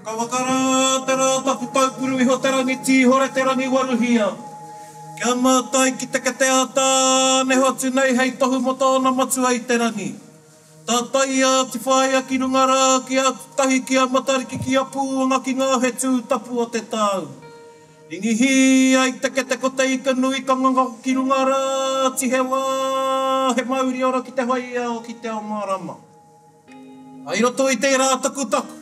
Ka wakara te rā tapu taupuru iho te rangi tīhore te rangi waruhia. Kia mātai ki te ata ne hotu nei hei tohu mo tōna matu ai te rangi. Tā tai a te whaia ki runga rā ki a tahi ki a matariki ki a pūanga ki ngā he tūtapu o te tāu. Ringi hi ai te ko te ika nui ka nganga ki runga rā ti he wā he mauri ora ki te haia o ki te ao mārama. Ai roto i te rā takutaku.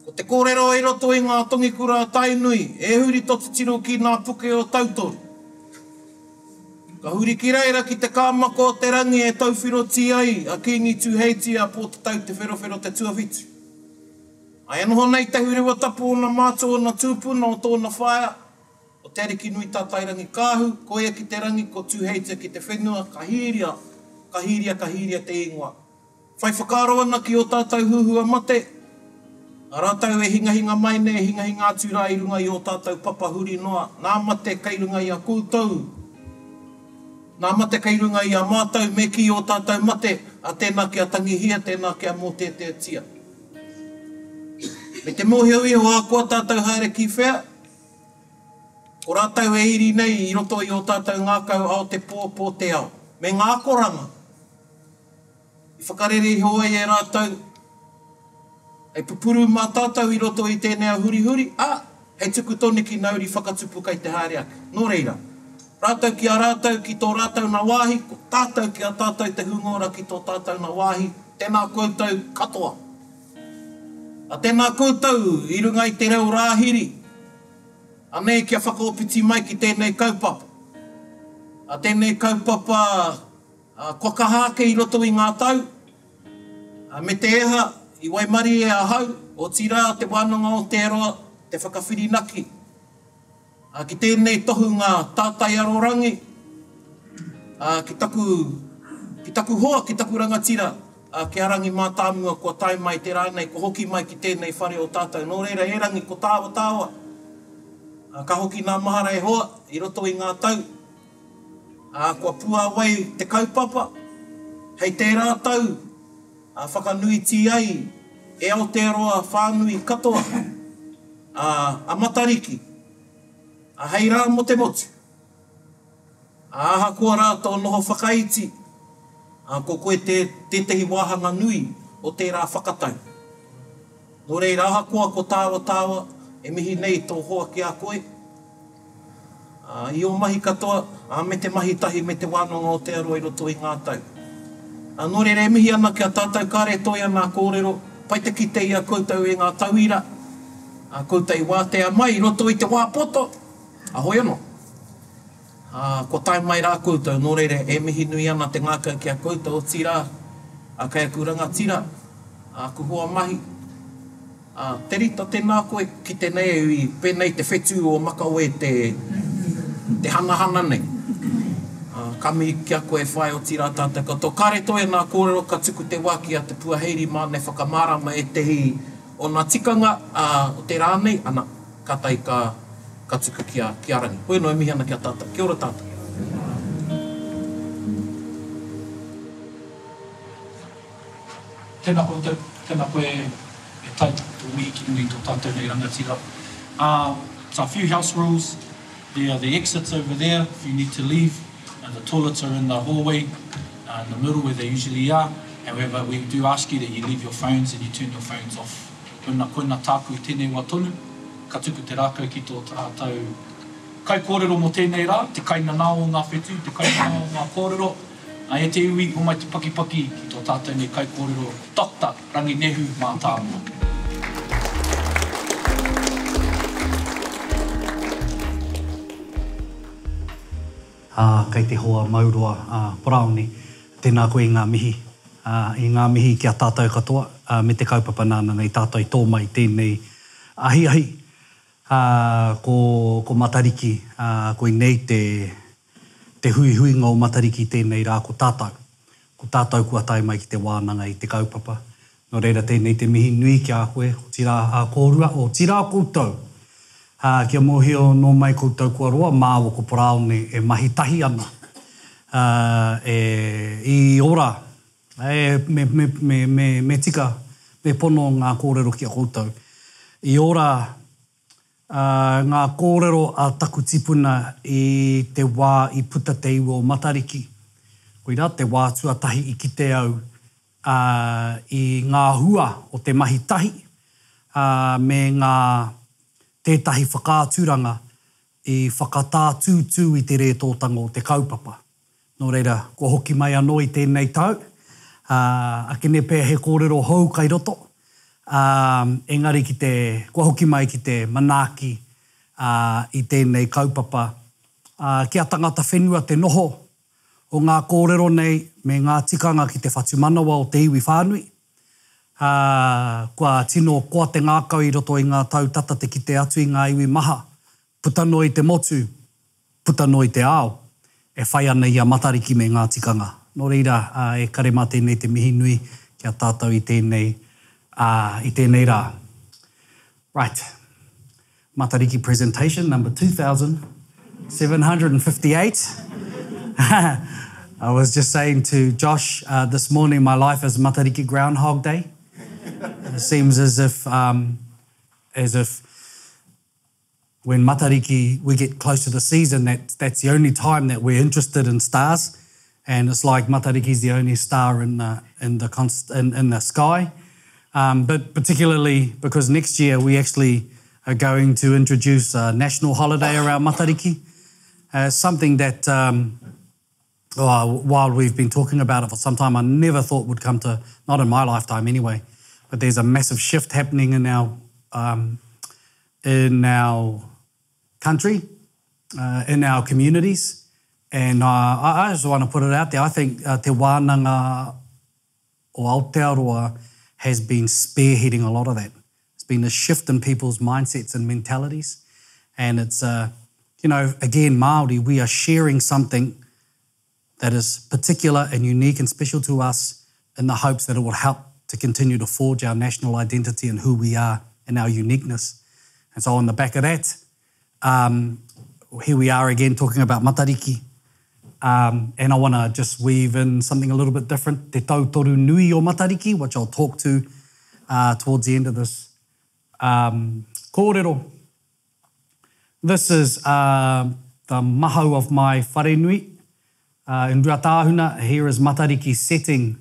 Ko te kōrero i roto i ngā tongi kura tainui, e huri totu tiro ki ngā puke o tautori. Ka huri ki reira ki te kāmako o te rangi e tauwhiro ti ai, a kingi tūheiti a pō te tau te wherowhero te tuawhitu. Ai anoho nei te huri wa tapu o na mātua o na tūpuna o tōna whaia, o te ariki nui tātai rangi kāhu, koia ki te rangi, ko tūheiti ki te whenua, ka hiria te ingoa. Whai whakaro ana ki o tātou huhua mate, a rātau e hinga mai ne, hinga atu rā i runga i o tātou papahuri noa, nā mate kei runga i a koutou, nā mate kei runga i a mātou me ki o tātou mate, a tēnā ki a tangihia, tēnā ki a mō te tia. Me te mōhio iho a kua tātou haere ki whea, ko rātau e iri nei i roto i o tātou ngākau ao te pō te ao, me ngā koranga. I whakarere i hoa e rātau, ei pupuru mā tātou i roto i tēnei a huri, hei tuku tone ki nauri whakatupu kei te haere ake. Nō reira, rātau ki a rātau ki tō rātau na wāhi, ko tātou ki a tātou te hungora ki tō tātou na wāhi, tēnā koutou katoa. A tēnā koutou i runga i te reo rāhiri, anei kia whakaopiti mai ki tēnei kaupapa. A tēnei kaupapa kua kahake i roto i ngā tau, me te eha, i Waimari e a hau, o tira te wānanga o te aroa, te whakawhirinaki. Ki tēnei tohu ngā tātai arorangi, ki taku hoa, ki taku rangatira, ki arangi mā tāmua kua tai mai te rānei, ko hoki mai ki tēnei whare o tātou. Nō reira e rangi ko tāwa. Ka hoki nā mahara e hoa, i roto i ngā tau. Kua pua wai te kaupapa, hei te rātau, whakanui ti ai, e Aotearoa whānui katoa, a matariki, a hei rā mo te motu, aha kua rātou noho whakaiti, ko koe tehi wāhanga nui o te rā whakatau. Nō reira aha kua ko tāwa, e mihi nei tō hoa ki a koe, i o mahi katoa, me te mahi tahi me te wānanga o te aroa i roto i ngā tau. Nō reira e mihi ana ki a tātou kāre toi ana kōrero, pai te ki te ia koutou e ngā tauira, koutou i wātea mai, i roto i te wāpoto, ahoi anō. Ko tai mai rā koutou, nō reira e mihi nui ana te ngākau ki a koutou o tira, kai a kuranga tira, ku hoa mahi. Te rita tēnā koe ki te nei i pēnei te whetū o makau e te hana nei. Kami ki a koe whai o tira tātou katoa. Kāre toi nā kōrero ka tuku te waki a te puaheiri māne whakamārama e tehi o nā tikanga o te rānei, ana katai ka tuku ki a rangi. Koe no e mihi ana ki a tātou. Kia ora tātou. Tēnā koe e tai tō mihi ki nui tō tātou nei rangatira. So a few house rules. There are the exits over there if you need to leave. And the toilets are in the hallway, in the middle where they usually are. However, we do ask you that you leave your phones and you turn your phones off. Koina tāku i tēnei wā tonu, ka tuku te rākau ki tō tātou kai kōrero mo tēnei rā, te kaina nā o ngā whetū, te kaina nā o ngā kōrero. E te iwi, o mai te pakipaki ki tō tātou nei kai kōrero, Dr. Rangi Nehu mā tāmua. Kei te hoa maurua Brownie, tēnā koe i ngā mihi. I ngā mihi ki a tātou katoa, me te kaupapa nāna nei tātou i tō mai tēnei ahi. Ko matariki, ko i nei te hui ngā o matariki tēnei rā ko tātou. Ko tātou kua tai mai ki te wānanga i te kaupapa. Nō reira tēnei te mihi nui ki a koe, o tira kōrua, o tira koutou. Kia mōhio nō mai koutou kua roa, māua ko Brownie e mahi tahi ana. I ora, me me pono ngā kōrero ki a koutou. I ora, ngā kōrero a taku tipuna i te wā i puta te iwa o Matariki. Koira, te wā tuatahi i ki te au i ngā hua o te mahi tahi, me ngā tētahi whakāturanga i whakatātūtū i te rētōtanga o te kaupapa. Nō reira, kua hoki mai anō i tēnei tau. Akene pēr he kōrero hou kai roto. Engari kua hoki mai ki te manaaki i tēnei kaupapa. Kia tangata whenua te noho o ngā kōrero nei me ngā tikanga ki te whatumanawa o te iwi whānui. Kua tino koa te ngākau i roto i ngā tau tata te ki te atu i ngā iwi maha. Putano i te motu, putano i te ao, e whai ana i a Matariki me ngā tikanga. Nō reira, e kare mā tēnei te mihi nui kia tātou i tēnei rā. Right, Matariki presentation number 2758. I was just saying to Josh this morning, my life is Matariki Groundhog Day. It seems as if when Matariki, we get close to the season, that's the only time that we're interested in stars. And it's like Matariki's the only star in the sky. But particularly because next year we actually are going to introduce a national holiday around Matariki. Something that, while we've been talking about it for some time, I never thought would come to, not in my lifetime anyway, but there's a massive shift happening in our country, in our communities. And I just want to put it out there. I think Te Wānanga o Aotearoa has been spearheading a lot of that. It's been a shift in people's mindsets and mentalities. And it's, again, Māori, we are sharing something that is particular and unique and special to us in the hopes that it will help to continue to forge our national identity and who we are and our uniqueness. And so on the back of that, here we are again talking about Matariki. And I want to just weave in something a little bit different, te tautoru nui o Matariki, which I'll talk to towards the end of this kōrero. This is the mahau of my wharenui. In Ruatahuna, here is Matariki setting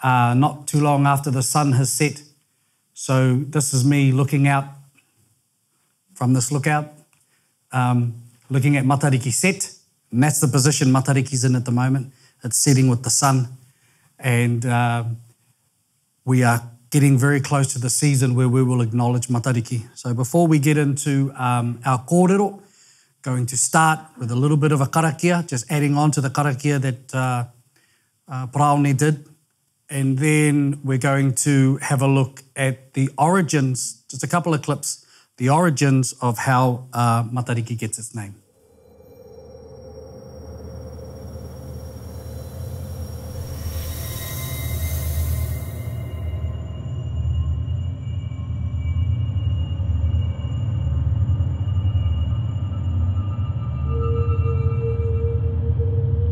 not too long after the sun has set. So this is me looking out from this lookout, looking at Matariki set. And that's the position Matariki's in at the moment. It's setting with the sun. And we are getting very close to the season where we will acknowledge Matariki. So before we get into our kōrero, going to start with a little bit of a karakia, just adding on to the karakia that Praone did. And then we're going to have a look at the origins, just a couple of clips, the origins of how Matariki gets its name.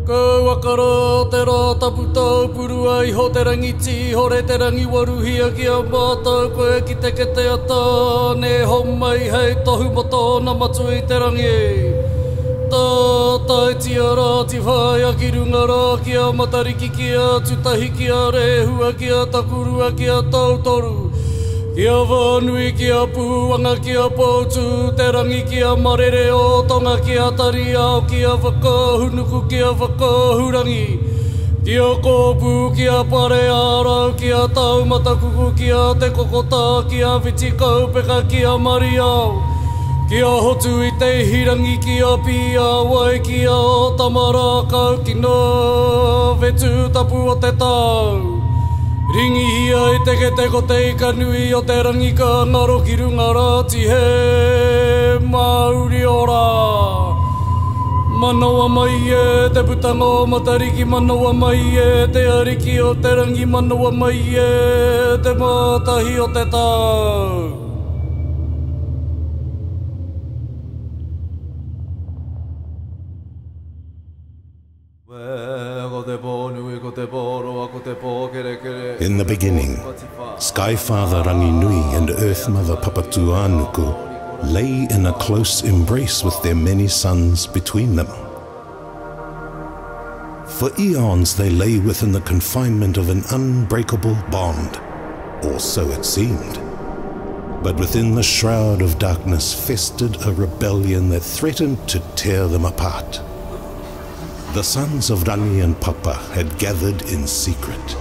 Ko wakaro te rā taputau puru ai ho te rangi ti, ho re te rangi waruhia ki a mātou koe ki te kete ata, ne homai hei tohu moto na matu i te rangi. Tā tai tia rā ti whai a ki runga rā ki a Matariki ki a tutahi ki a rehua ki a takurua ki a tautoru. Ki a wānui ki a pūanga ki a pautu, te rangi ki a marere o tonga ki a tari ao ki a whakahunuku ki a whakahurangi. Ki a kōpū ki a pare ārau ki a taumatakuku ki a te kokota ki a viti kaupeka ki a mari ao. Ki a hotu i te hirangi ki a pi a wai ki a o tamara kau ki no vetu tapu o te tau. Ringi hia i teke teko te ika nui o te rangi ka ngaro ki runga rāti he Māori ora. Manawa mai e te putanga o Matariki, manawa mai e te ariki o te rangi, manawa mai e te mātahi o te tau. In the beginning, Sky Father Ranginui and Earth Mother Papatuanuku lay in a close embrace with their many sons between them. For eons they lay within the confinement of an unbreakable bond, or so it seemed. But within the shroud of darkness festered a rebellion that threatened to tear them apart. The sons of Rangi and Papa had gathered in secret.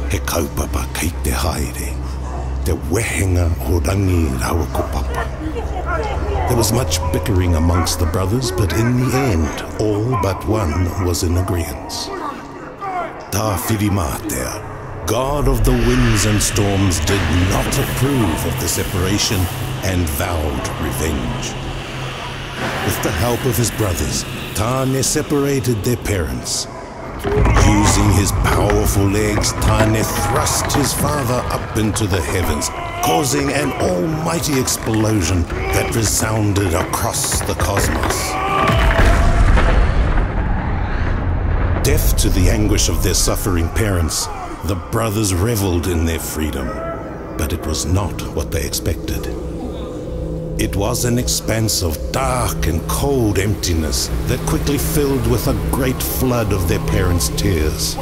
He kaupapa kei te haere, te wehenga o Rangi Rawako Papa. There was much bickering amongst the brothers, but in the end, all but one was in agreement. Tawhiri, God of the winds and storms, did not approve of the separation and vowed revenge. With the help of his brothers, Tane separated their parents. Using his powerful legs, Tane thrust his father up into the heavens, causing an almighty explosion that resounded across the cosmos. Deaf to the anguish of their suffering parents, the brothers reveled in their freedom, but it was not what they expected. It was an expanse of dark and cold emptiness that quickly filled with a great flood of their parents' tears.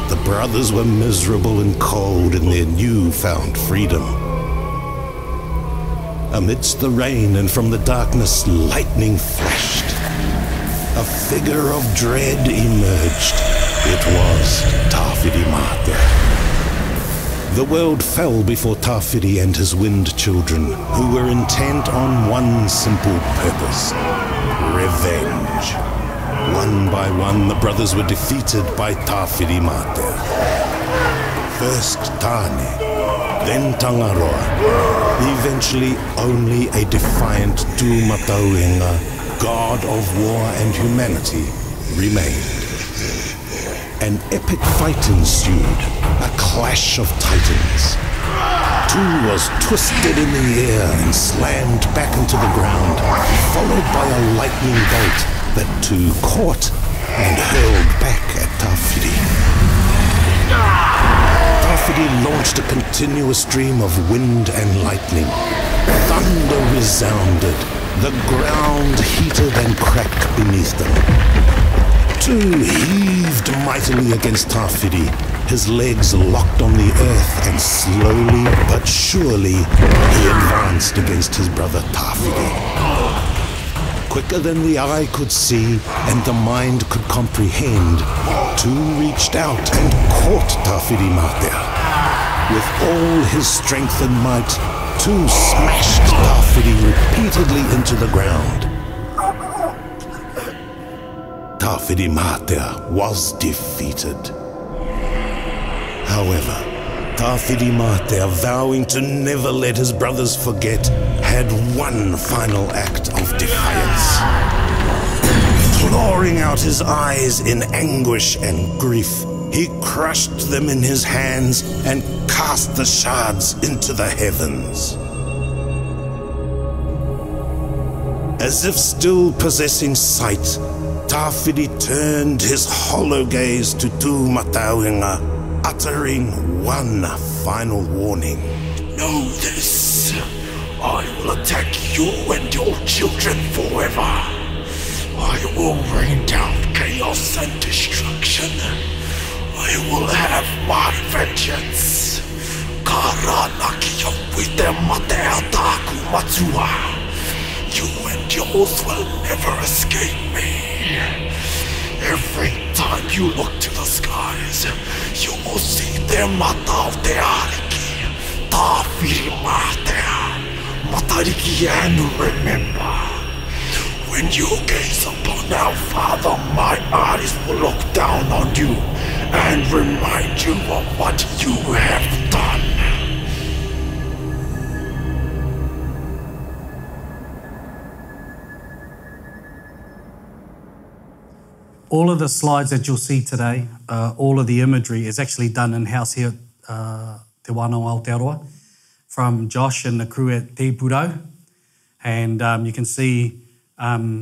The brothers were miserable and cold in their newfound freedom. Amidst the rain and from the darkness, lightning flashed. A figure of dread emerged. It was Tawhiri. The world fell before Tawhiri and his wind children, who were intent on one simple purpose: revenge. One by one, the brothers were defeated by Tawhiri. First Tane, then Tangaroa. Eventually, only a defiant Tūmatauenga, god of war and humanity, remained. An epic fight ensued, a clash of titans. Tu was twisted in the air and slammed back into the ground, followed by a lightning bolt that Tu caught and hurled back at Tawhiri. Tawhiri launched a continuous stream of wind and lightning. Thunder resounded, the ground heated and cracked beneath them. Tu heaved mightily against Tawhiri, his legs locked on the earth, and slowly but surely he advanced against his brother Tawhiri. Quicker than the eye could see and the mind could comprehend, Tu reached out and caught Tawhiri. With all his strength and might, Tu smashed Tawhiri repeatedly into the ground. Tawhiri was defeated. However, Tawhiri, vowing to never let his brothers forget, had one final act of defiance. Clawing out his eyes in anguish and grief, he crushed them in his hands and cast the shards into the heavens. As if still possessing sight, Tawhiri turned his hollow gaze to Tūmatauenga, uttering one final warning. Know this, I will attack you and your children forever. I will rain down chaos and destruction. I will have my vengeance. Karanaki wite matea taku matua. You and yours will never escape me. Every time you look to the skies, you will see the mata of the ariki. Tawhiri matariki, and remember, when you gaze upon our Father, my eyes will look down on you and remind you of what you have done. All of the slides that you'll see today, all of the imagery is actually done in-house here at Te Wānau Aotearoa from Josh and the crew at Te Purau. And you can see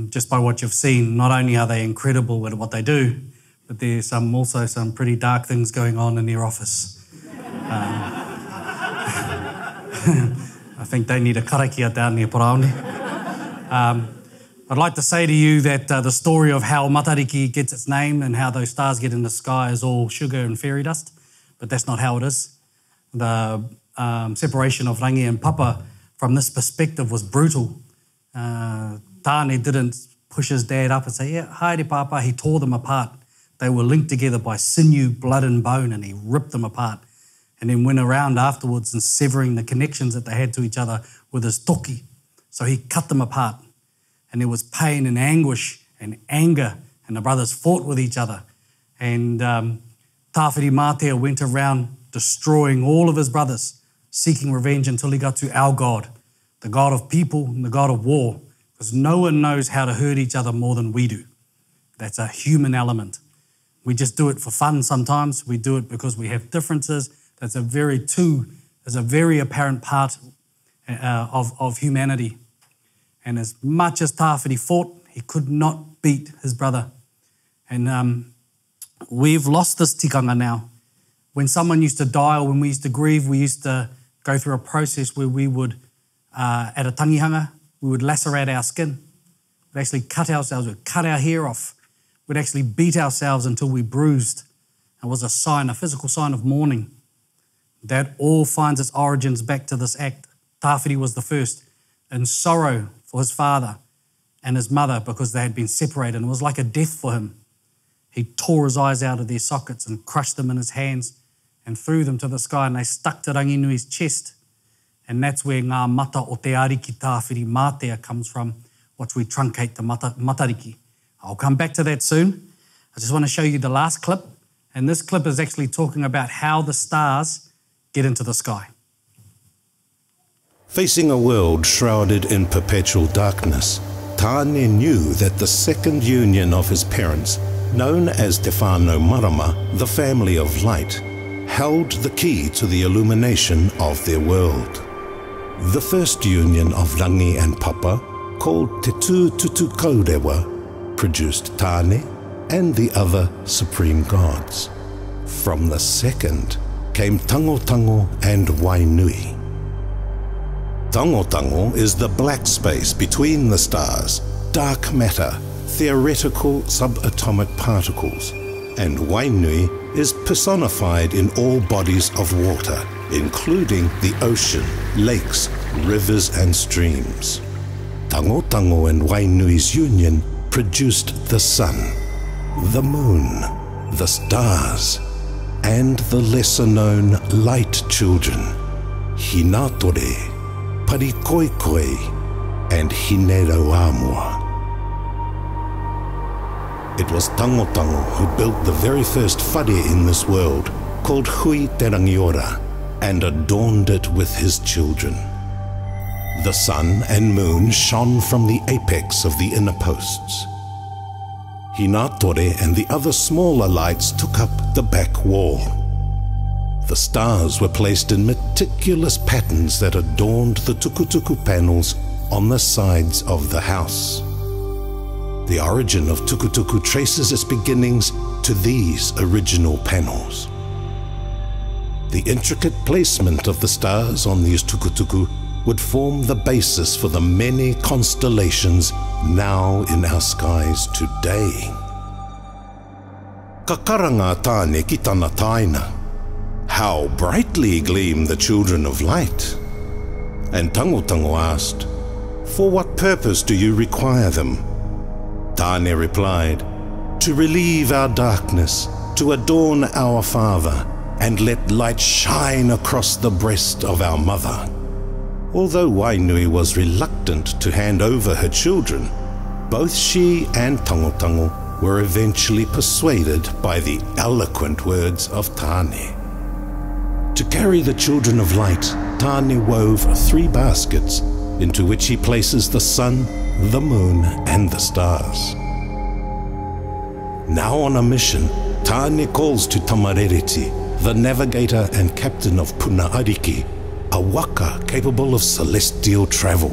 just by what you've seen, not only are they incredible at what they do, but there's also some pretty dark things going on in their office. I think they need a karakia down near Paraone. I'd like to say to you that the story of how Matariki gets its name and how those stars get in the sky is all sugar and fairy dust, but that's not how it is. The separation of Rangi and Papa from this perspective was brutal. Tāne didn't push his dad up and say, yeah, haere Papa. He tore them apart. They were linked together by sinew, blood and bone, and he ripped them apart. And then went around afterwards and severing the connections that they had to each other with his toki. So he cut them apart. And there was pain and anguish and anger, and the brothers fought with each other. And Tāwhiri Mātea went around destroying all of his brothers, seeking revenge until he got to our God, the God of people and the God of war, because no one knows how to hurt each other more than we do. That's a human element. We just do it for fun sometimes. We do it because we have differences. That's a very apparent part of humanity. And as much as Tāwhiri fought, he could not beat his brother. And we've lost this tikanga now. When someone used to die or when we used to grieve, we used to go through a process where we would, at a tangihanga, we would lacerate our skin. We'd actually cut ourselves, we'd cut our hair off. We'd actually beat ourselves until we bruised. It was a sign, a physical sign of mourning. That all finds its origins back to this act. Tāwhiri was the first, in sorrow for his father and his mother because they had been separated. And it was like a death for him. He tore his eyes out of their sockets and crushed them in his hands and threw them to the sky, and they stuck to Ranginui's chest. And that's where ngā mata o te ariki Tāwhiri Mātea comes from, which we truncate to matariki. I'll come back to that soon. I just want to show you the last clip. And this clip is actually talking about how the stars get into the sky. Facing a world shrouded in perpetual darkness, Tāne knew that the second union of his parents, known as Te Whānau Marama, the family of light, held the key to the illumination of their world. The first union of Rangi and Papa, called Te Tūtutu Kaurewa, produced Tāne and the other supreme gods. From the second came Tangotango and Wainui. Tangotango is the black space between the stars, dark matter, theoretical subatomic particles, and Wainui is personified in all bodies of water, including the ocean, lakes, rivers and streams. Tangotango and Wainui's union produced the sun, the moon, the stars, and the lesser-known light children, Hinatore, Parikoikoi, and Hineroamua. It was Tangotango who built the very first whare in this world, called Hui Te Rangiora, and adorned it with his children. The sun and moon shone from the apex of the inner posts. Hinatore and the other smaller lights took up the back wall. The stars were placed in meticulous patterns that adorned the tukutuku panels on the sides of the house. The origin of tukutuku traces its beginnings to these original panels. The intricate placement of the stars on these tukutuku would form the basis for the many constellations now in our skies today. Ka karanga tāne ki tana taina. How brightly gleam the children of light. And Tangotango asked, for what purpose do you require them? Tāne replied, to relieve our darkness, to adorn our father, and let light shine across the breast of our mother. Although Wainui was reluctant to hand over her children, both she and Tangotango were eventually persuaded by the eloquent words of Tāne. To carry the children of light, Tāne wove 3 baskets into which he places the sun, the moon, and the stars. Now on a mission, Tāne calls to Tamarereti, the navigator and captain of Puna Ariki, a waka capable of celestial travel.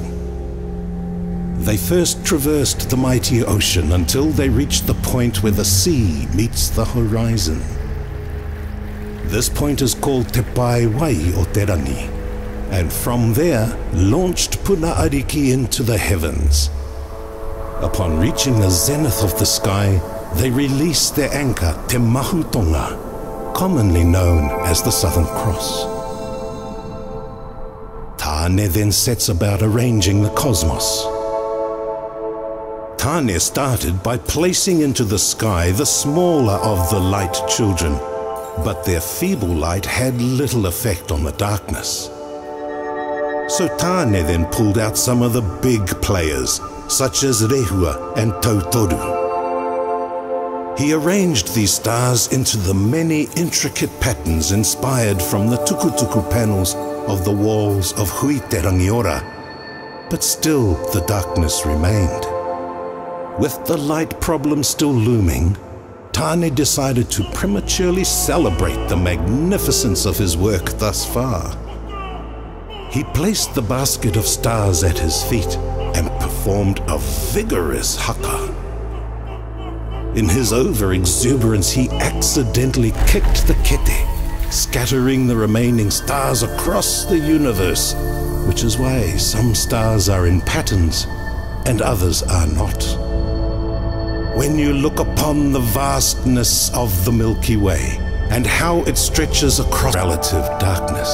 They first traversed the mighty ocean until they reached the point where the sea meets the horizon. This point is called Te Pai Wai o Te Rangi, and from there launched Puna Ariki into the heavens. Upon reaching the zenith of the sky, they release their anchor, Te Mahutonga, commonly known as the Southern Cross. Tāne then sets about arranging the cosmos. Tāne started by placing into the sky the smaller of the light children, but their feeble light had little effect on the darkness. So Tāne then pulled out some of the big players, such as Rehua and Tautoru. He arranged these stars into the many intricate patterns inspired from the tukutuku panels of the walls of Hui Te Rangiora, but still the darkness remained. With the light problem still looming, Tāne decided to prematurely celebrate the magnificence of his work thus far. He placed the basket of stars at his feet and performed a vigorous haka. In his over-exuberance, he accidentally kicked the kete, scattering the remaining stars across the universe, which is why some stars are in patterns and others are not. When you look upon the vastness of the Milky Way and how it stretches across relative darkness,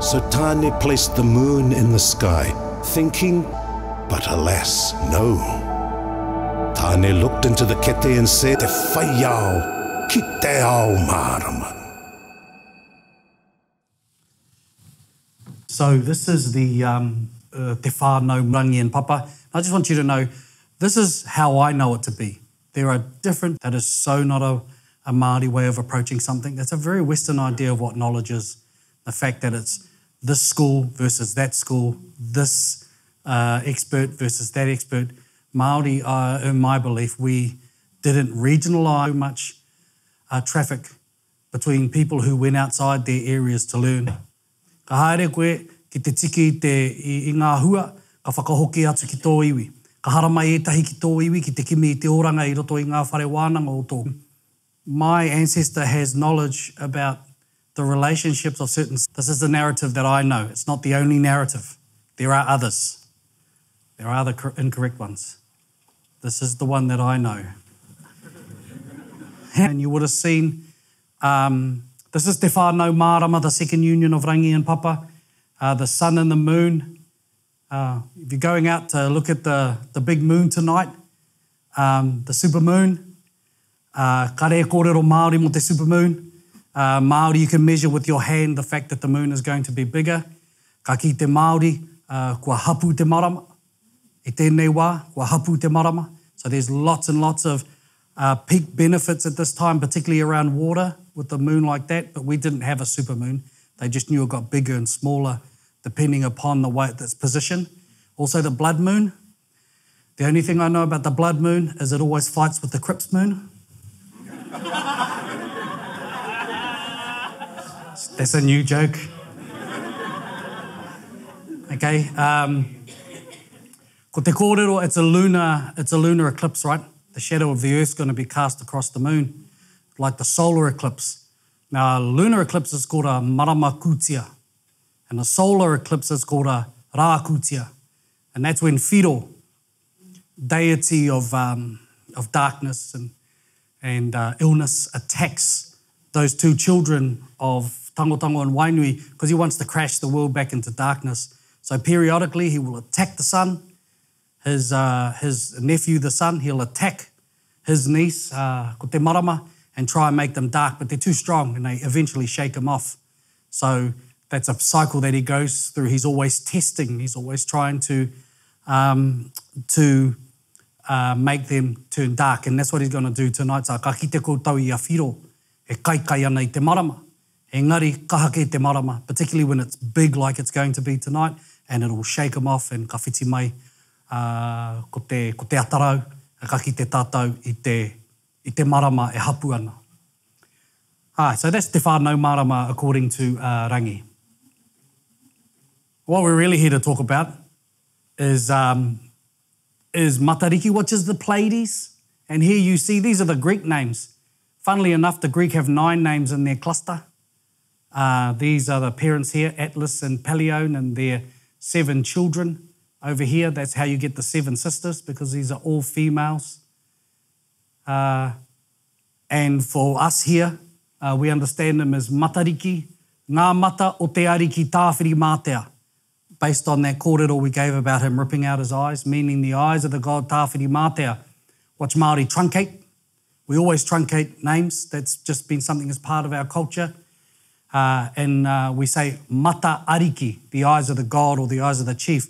so Tāne placed the moon in the sky, thinking, but alas, no. Tāne looked into the kete and said, Te whai au, ki te ao marama. So this is the Te Whānau Rangi and Papa. I just want you to know, this is how I know it to be. There are different, that is so not a Māori way of approaching something. That's a very Western idea of what knowledge is. The fact that it's this school versus that school, this expert versus that expert. Māori, in my belief, we didn't regionalise much traffic between people who went outside their areas to learn. Ka haere koe, ki te tiki i ngā hua, ka whakahoki atu ki tō iwi. Ka haramai etahi ki tō iwi, ki te kimi i te oranga i roto i ngā whare wānanga o tō. My ancestor has knowledge about the relationships of certain... This is the narrative that I know. It's not the only narrative. There are others. There are other incorrect ones. This is the one that I know. And you would have seen... this is Te Whānau Marama, the second union of Rangi and Papa. The sun and the moon. If you're going out to look at the big moon tonight, the supermoon, kare kōrero Māori mo te supermoon. Māori, you can measure with your hand the fact that the moon is going to be bigger. Ka ki te Māori, kua hapu te marama. I tēnei wā, kua hapu te marama. So there's lots and lots of peak benefits at this time, particularly around water with the moon like that, but we didn't have a supermoon. They just knew it got bigger and smaller depending upon the way it's positioned. Also the blood moon. The only thing I know about the blood moon is it always fights with the Crips moon. That's a new joke. Okay. Ko te kōrero, it's a lunar eclipse, right? The shadow of the Earth's going to be cast across the moon, like the solar eclipse. Now, a lunar eclipse is called a marama kutia, and a solar eclipse is called a rā kutia. And that's when Whiro, deity of darkness and illness, attacks those two children of Tangotango and Wainui because he wants to crash the world back into darkness. So periodically he will attack the sun, his nephew, the sun, he'll attack his niece, ko te marama, and try and make them dark, but they're too strong and they eventually shake him off. So that's a cycle that he goes through. He's always testing. He's always trying to make them turn dark, and that's what he's going to do tonight. So ka kite koutou I a Whiro, e kaikai ana I te marama. Engari, kahake te marama, particularly when it's big like it's going to be tonight, and it'll shake him off, and ka whiti mai ko te atarau, ka kite tātou I te marama e hapu ana. So that's Te Whānau Marama according to Rangi. What we're really here to talk about is Matariki, which is the Pleiades. And here you see, these are the Greek names. Funnily enough, the Greek have 9 names in their cluster. These are the parents here, Atlas and Pelion, and their 7 children over here. That's how you get the 7 sisters, because these are all females. And for us here, we understand them as matariki, ngā mata o te ariki tāwhiri mātea, based on that kōrero we gave about him ripping out his eyes, meaning the eyes of the god tāwhiri mātea, which Māori truncate. We always truncate names. That's just been something that's part of our culture. And we say mata ariki, the eyes of the god or the eyes of the chief.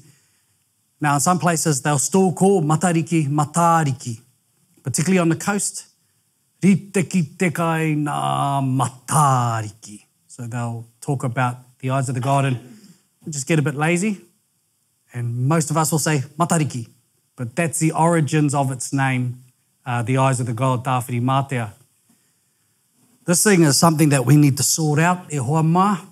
Now, in some places, they'll still call matariki matariki, particularly on the coast. Riteki tekai nā matariki. So they'll talk about the eyes of the god, and we just get a bit lazy. And most of us will say matariki, but that's the origins of its name, the eyes of the god tāwhiri mātea. This thing is something that we need to sort out, e hoa mā.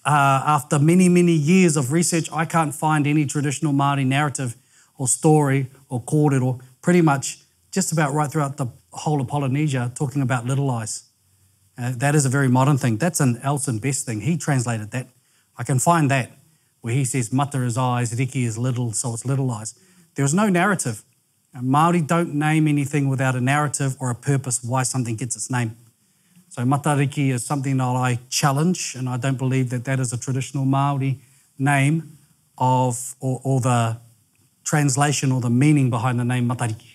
After many, many years of research, I can't find any traditional Māori narrative or story or kōrero, pretty much just about right throughout the whole of Polynesia, talking about little eyes. That is a very modern thing. That's an Elson Best thing. He translated that. I can find that, where he says mata is eyes, riki is little, so it's little eyes. There is no narrative. Māori don't name anything without a narrative or a purpose why something gets its name. So matariki is something that I challenge, and I don't believe that that is a traditional Māori name of, or the translation or the meaning behind the name matariki.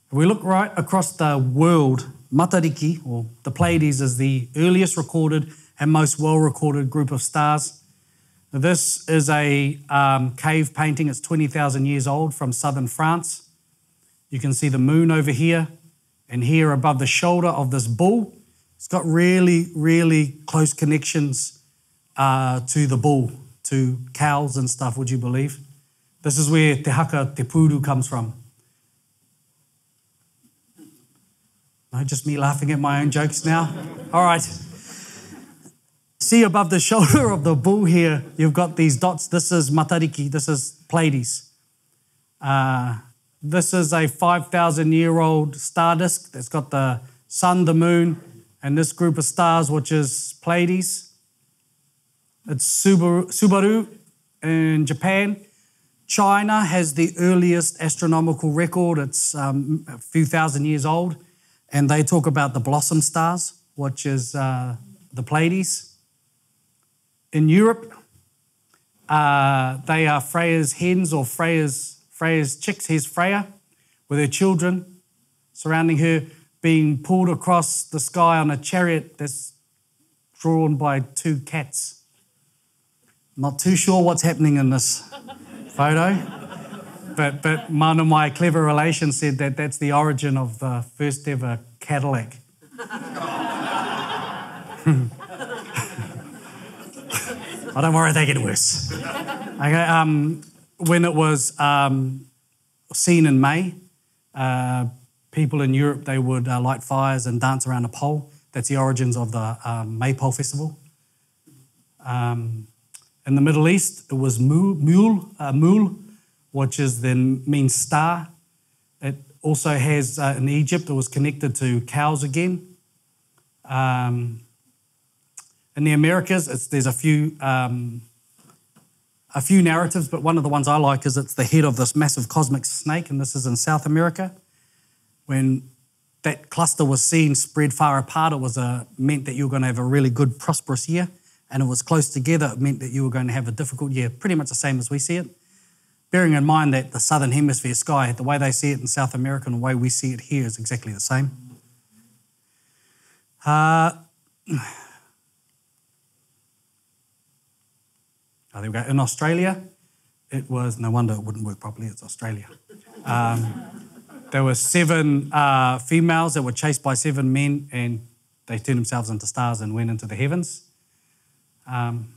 If we look right across the world, matariki, or the Pleiades, is the earliest recorded and most well-recorded group of stars. This is a cave painting. It's 20,000 years old from southern France. You can see the moon over here. And here above the shoulder of this bull, it's got really, really close connections to the bull, to cows and stuff, would you believe? This is where Te Haka Te Puru comes from. No, just me laughing at my own jokes now. All right. See above the shoulder of the bull here, you've got these dots. This is matariki, this is Pleiades. This is a 5,000-year-old star disk that's got the sun, the moon, and this group of stars, which is Pleiades. It's Subaru in Japan. China has the earliest astronomical record. It's a few thousand years old, and they talk about the blossom stars, which is the Pleiades. In Europe, they are Freya's hens or Freya's chicks. Here's Freya with her children surrounding her, being pulled across the sky on a chariot that's drawn by 2 cats. Not too sure what's happening in this photo, but one of my clever relations said that that's the origin of the first ever Cadillac. Oh, don't worry, they get worse. Okay, when it was seen in May, people in Europe, they would light fires and dance around a pole. That's the origins of the Maypole Festival. In the Middle East, it was Mul, which means star. It also has, in Egypt, it was connected to cows again. In the Americas, there's a few narratives, but one of the ones I like is it's the head of this massive cosmic snake, and this is in South America. When that cluster was seen spread far apart, it was meant that you were going to have a really good, prosperous year, and it was close together, it meant that you were going to have a difficult year, pretty much the same as we see it. Bearing in mind that the southern hemisphere sky, the way they see it in South America and the way we see it here is exactly the same. There we go. In Australia, it was, no wonder it wouldn't work properly, it's Australia. There were 7 females that were chased by 7 men, and they turned themselves into stars and went into the heavens. And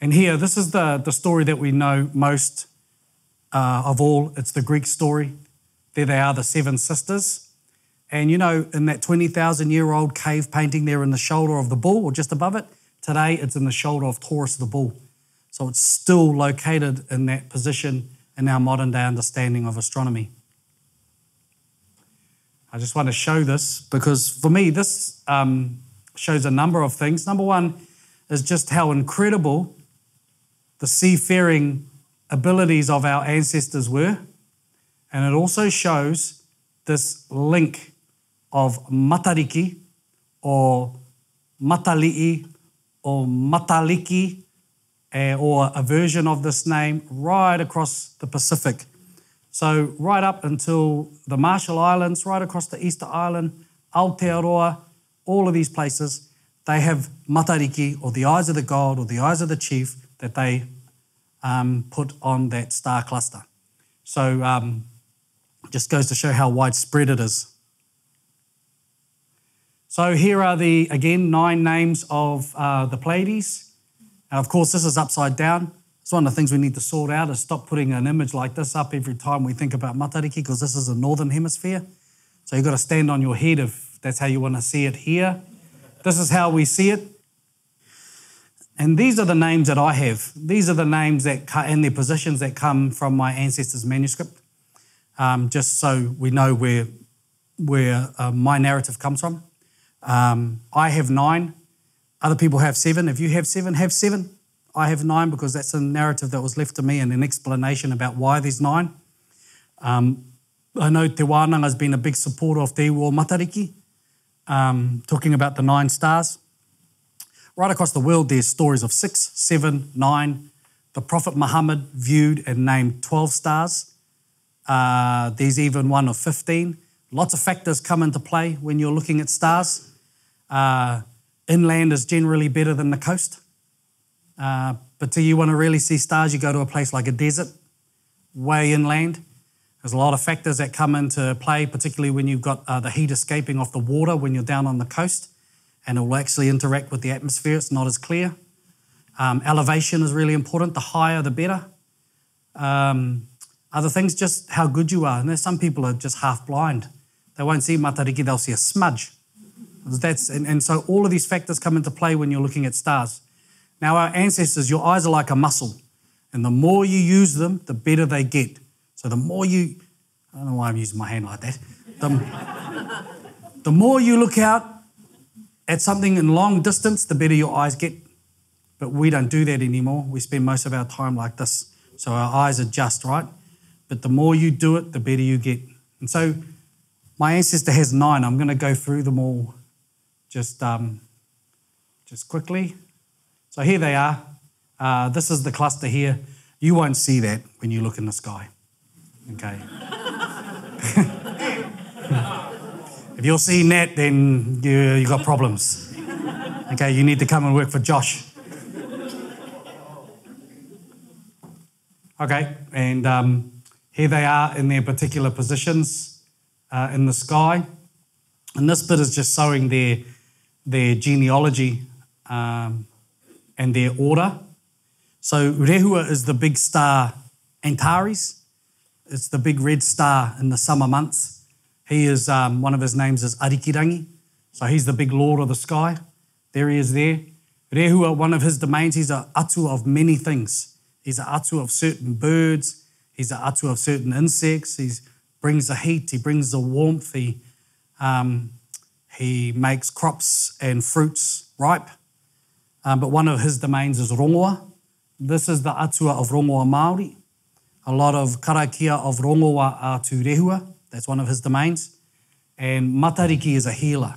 here, this is the story that we know most of all. It's the Greek story. There they are, the 7 sisters. And you know, in that 20,000-year-old cave painting there in the shoulder of the bull, or just above it, today, it's in the shoulder of Taurus the bull. So it's still located in that position in our modern day understanding of astronomy. I just want to show this because for me, this shows a number of things. Number one is just how incredible the seafaring abilities of our ancestors were. And it also shows this link of matariki or matali'i or mataliki, or a version of this name right across the Pacific. So right up until the Marshall Islands, right across the Easter Island, Aotearoa, all of these places, they have matariki, or the eyes of the god, or the eyes of the chief, that they put on that star cluster. So just goes to show how widespread it is. So here are the, again, 9 names of the Pleiades. And of course, this is upside down. It's one of the things we need to sort out, is stop putting an image like this up every time we think about matariki, because this is the northern hemisphere. So you've got to stand on your head if that's how you want to see it here. This is how we see it. And these are the names that I have. These are the names that and their positions that come from my ancestors' manuscript, just so we know where my narrative comes from. I have 9. Other people have 7. If you have 7, have 7. I have 9 because that's a narrative that was left to me and an explanation about why there's 9. I know Te Wānanga has been a big supporter of Te Ua Matariki, talking about the 9 stars. Right across the world, there's stories of 6, 7, 9. The Prophet Muhammad viewed and named 12 stars. There's even one of 15. Lots of factors come into play when you're looking at stars. Inland is generally better than the coast. But do you want to really see stars, you go to a place like a desert, way inland. There's a lot of factors that come into play, particularly when you've got the heat escaping off the water when you're down on the coast, and it will actually interact with the atmosphere. It's not as clear. Elevation is really important. The higher, the better. Other things, just how good you are. And there's some people are just half blind. They won't see matariki, they'll see a smudge. And so all of these factors come into play when you're looking at stars. Now, our ancestors, your eyes are like a muscle, and the more you use them, the better they get. So the more you, I don't know why I'm using my hand like that. The more you look out at something in long distance, the better your eyes get. But we don't do that anymore. We spend most of our time like this. So our eyes adjust, right? But the more you do it, the better you get. And so my ancestor has 9. I'm going to go through them all just quickly. So here they are. This is the cluster here. You won't see that when you look in the sky. Okay. If you're seeing that, then you got problems. Okay, you need to come and work for Josh. Okay, and here they are in their particular positions in the sky. And this bit is just showing their genealogy and their order. So Rehua is the big star Antares. It's the big red star in the summer months. He is, one of his names is Arikirangi. So he's the big lord of the sky. There he is there. Rehua, one of his domains, he's an atu of many things. He's an atu of certain birds. He's an atu of certain insects. He brings the heat. He brings the warmth. He makes crops and fruits ripe. But one of his domains is Rongoa. This is the atua of Rongoa Māori. A lot of karakia of Rongoa are to Rehua. That's one of his domains. And Matariki is a healer.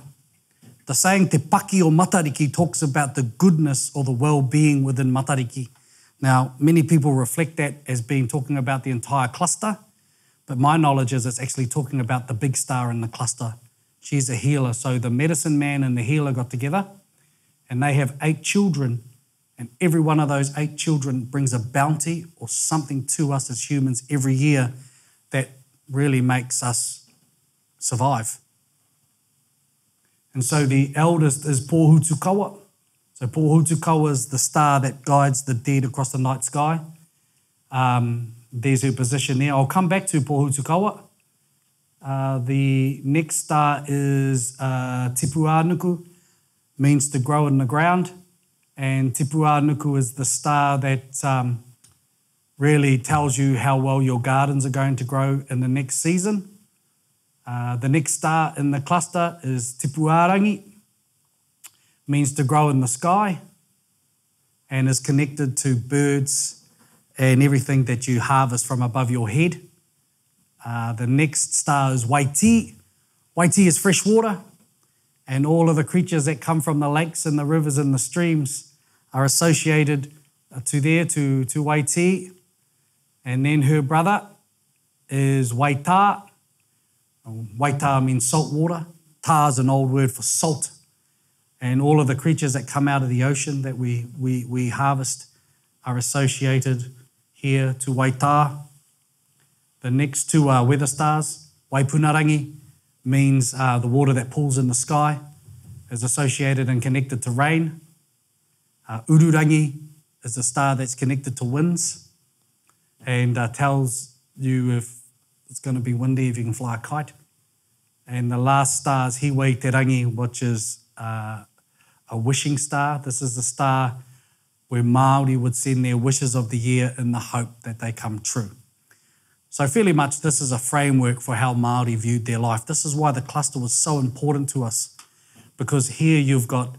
The saying Te Paki o Matariki talks about the goodness or the well-being within Matariki. Now, many people reflect that as being talking about the entire cluster, but my knowledge is it's actually talking about the big star in the cluster. She's a healer. So the medicine man and the healer got together, and they have 8 children, and every one of those 8 children brings a bounty or something to us as humans every year that really makes us survive. And so the eldest is Pōhutukawa. So Pōhutukawa is the star that guides the dead across the night sky. There's her position there. I'll come back to Pōhutukawa. The next star is Tipuanuku, means to grow in the ground. And Tipuanuku is the star that really tells you how well your gardens are going to grow in the next season. The next star in the cluster is Tipuarangi, means to grow in the sky, and is connected to birds and everything that you harvest from above your head. The next star is Waiti. Waiti is fresh water, and all of the creatures that come from the lakes and the rivers and the streams are associated to Waiti. And then her brother is Waita. Waita means salt water. Ta is an old word for salt. And all of the creatures that come out of the ocean that we harvest are associated here to Waita. The next two are weather stars. Waipunarangi means the water that pools in the sky, is associated and connected to rain. Ururangi is a star that's connected to winds and tells you if it's going to be windy, if you can fly a kite. And the last star is Hiwei Te Rangi, which is a wishing star. This is the star where Māori would send their wishes of the year in the hope that they come true. So fairly much this is a framework for how Māori viewed their life. This is why the cluster was so important to us, because here you've got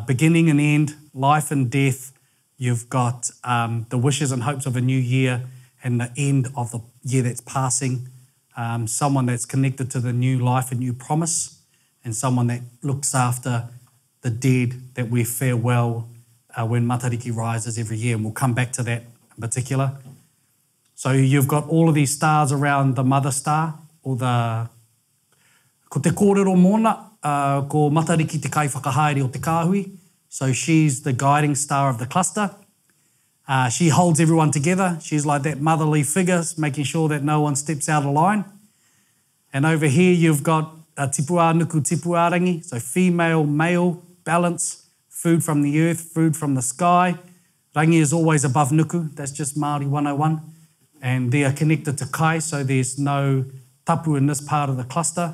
beginning and end, life and death. You've got the wishes and hopes of a new year and the end of the year that's passing. Someone that's connected to the new life and new promise, and someone that looks after the dead that we farewell when Matariki rises every year. And we'll come back to that in particular. So you've got all of these stars around the mother star, or the ko te kōrero mōna, ko Matariki te kai whakahaere o te kāhui. So she's the guiding star of the cluster. She holds everyone together. She's like that motherly figure, making sure that no one steps out of line. And over here you've got Tipua Nuku Tipuarangi, so female, male, balance, food from the earth, food from the sky. Rangi is always above Nuku, that's just Māori 101. And they are connected to Kai, so there's no tapu in this part of the cluster.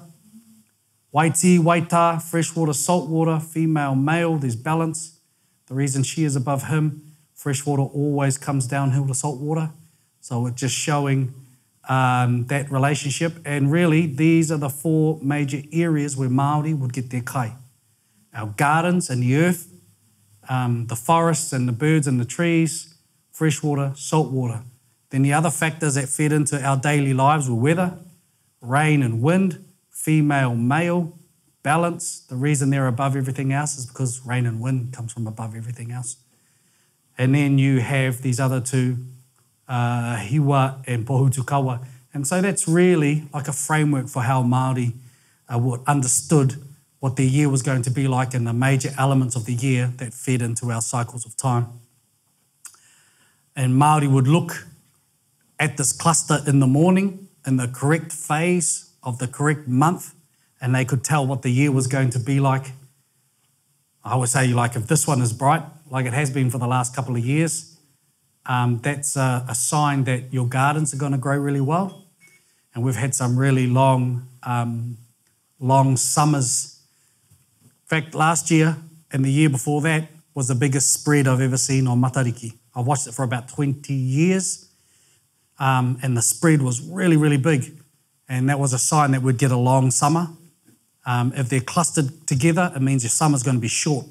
Waiti, Waita, freshwater, saltwater, female, male, there's balance. The reason she is above him, freshwater always comes downhill to saltwater. So it's just showing that relationship. And really, these are the four major areas where Māori would get their kai. Our gardens and the earth, the forests and the birds and the trees, freshwater, saltwater. Then the other factors that fed into our daily lives were weather, rain and wind, female, male, balance. The reason they're above everything else is because rain and wind comes from above everything else. And then you have these other two, Hiwa and Pohutukawa. And so that's really like a framework for how Māori understood what their year was going to be like and the major elements of the year that fed into our cycles of time. And Māori would look at this cluster in the morning, in the correct phase of the correct month, and they could tell what the year was going to be like. I would say, like, if this one is bright, like it has been for the last couple of years, that's a sign that your gardens are going to grow really well. And we've had some really long summers. In fact, last year and the year before that was the biggest spread I've ever seen on Matariki. I've watched it for about 20 years. And the spread was really, really big. And that was a sign that we'd get a long summer. If they're clustered together, it means your summer's going to be short.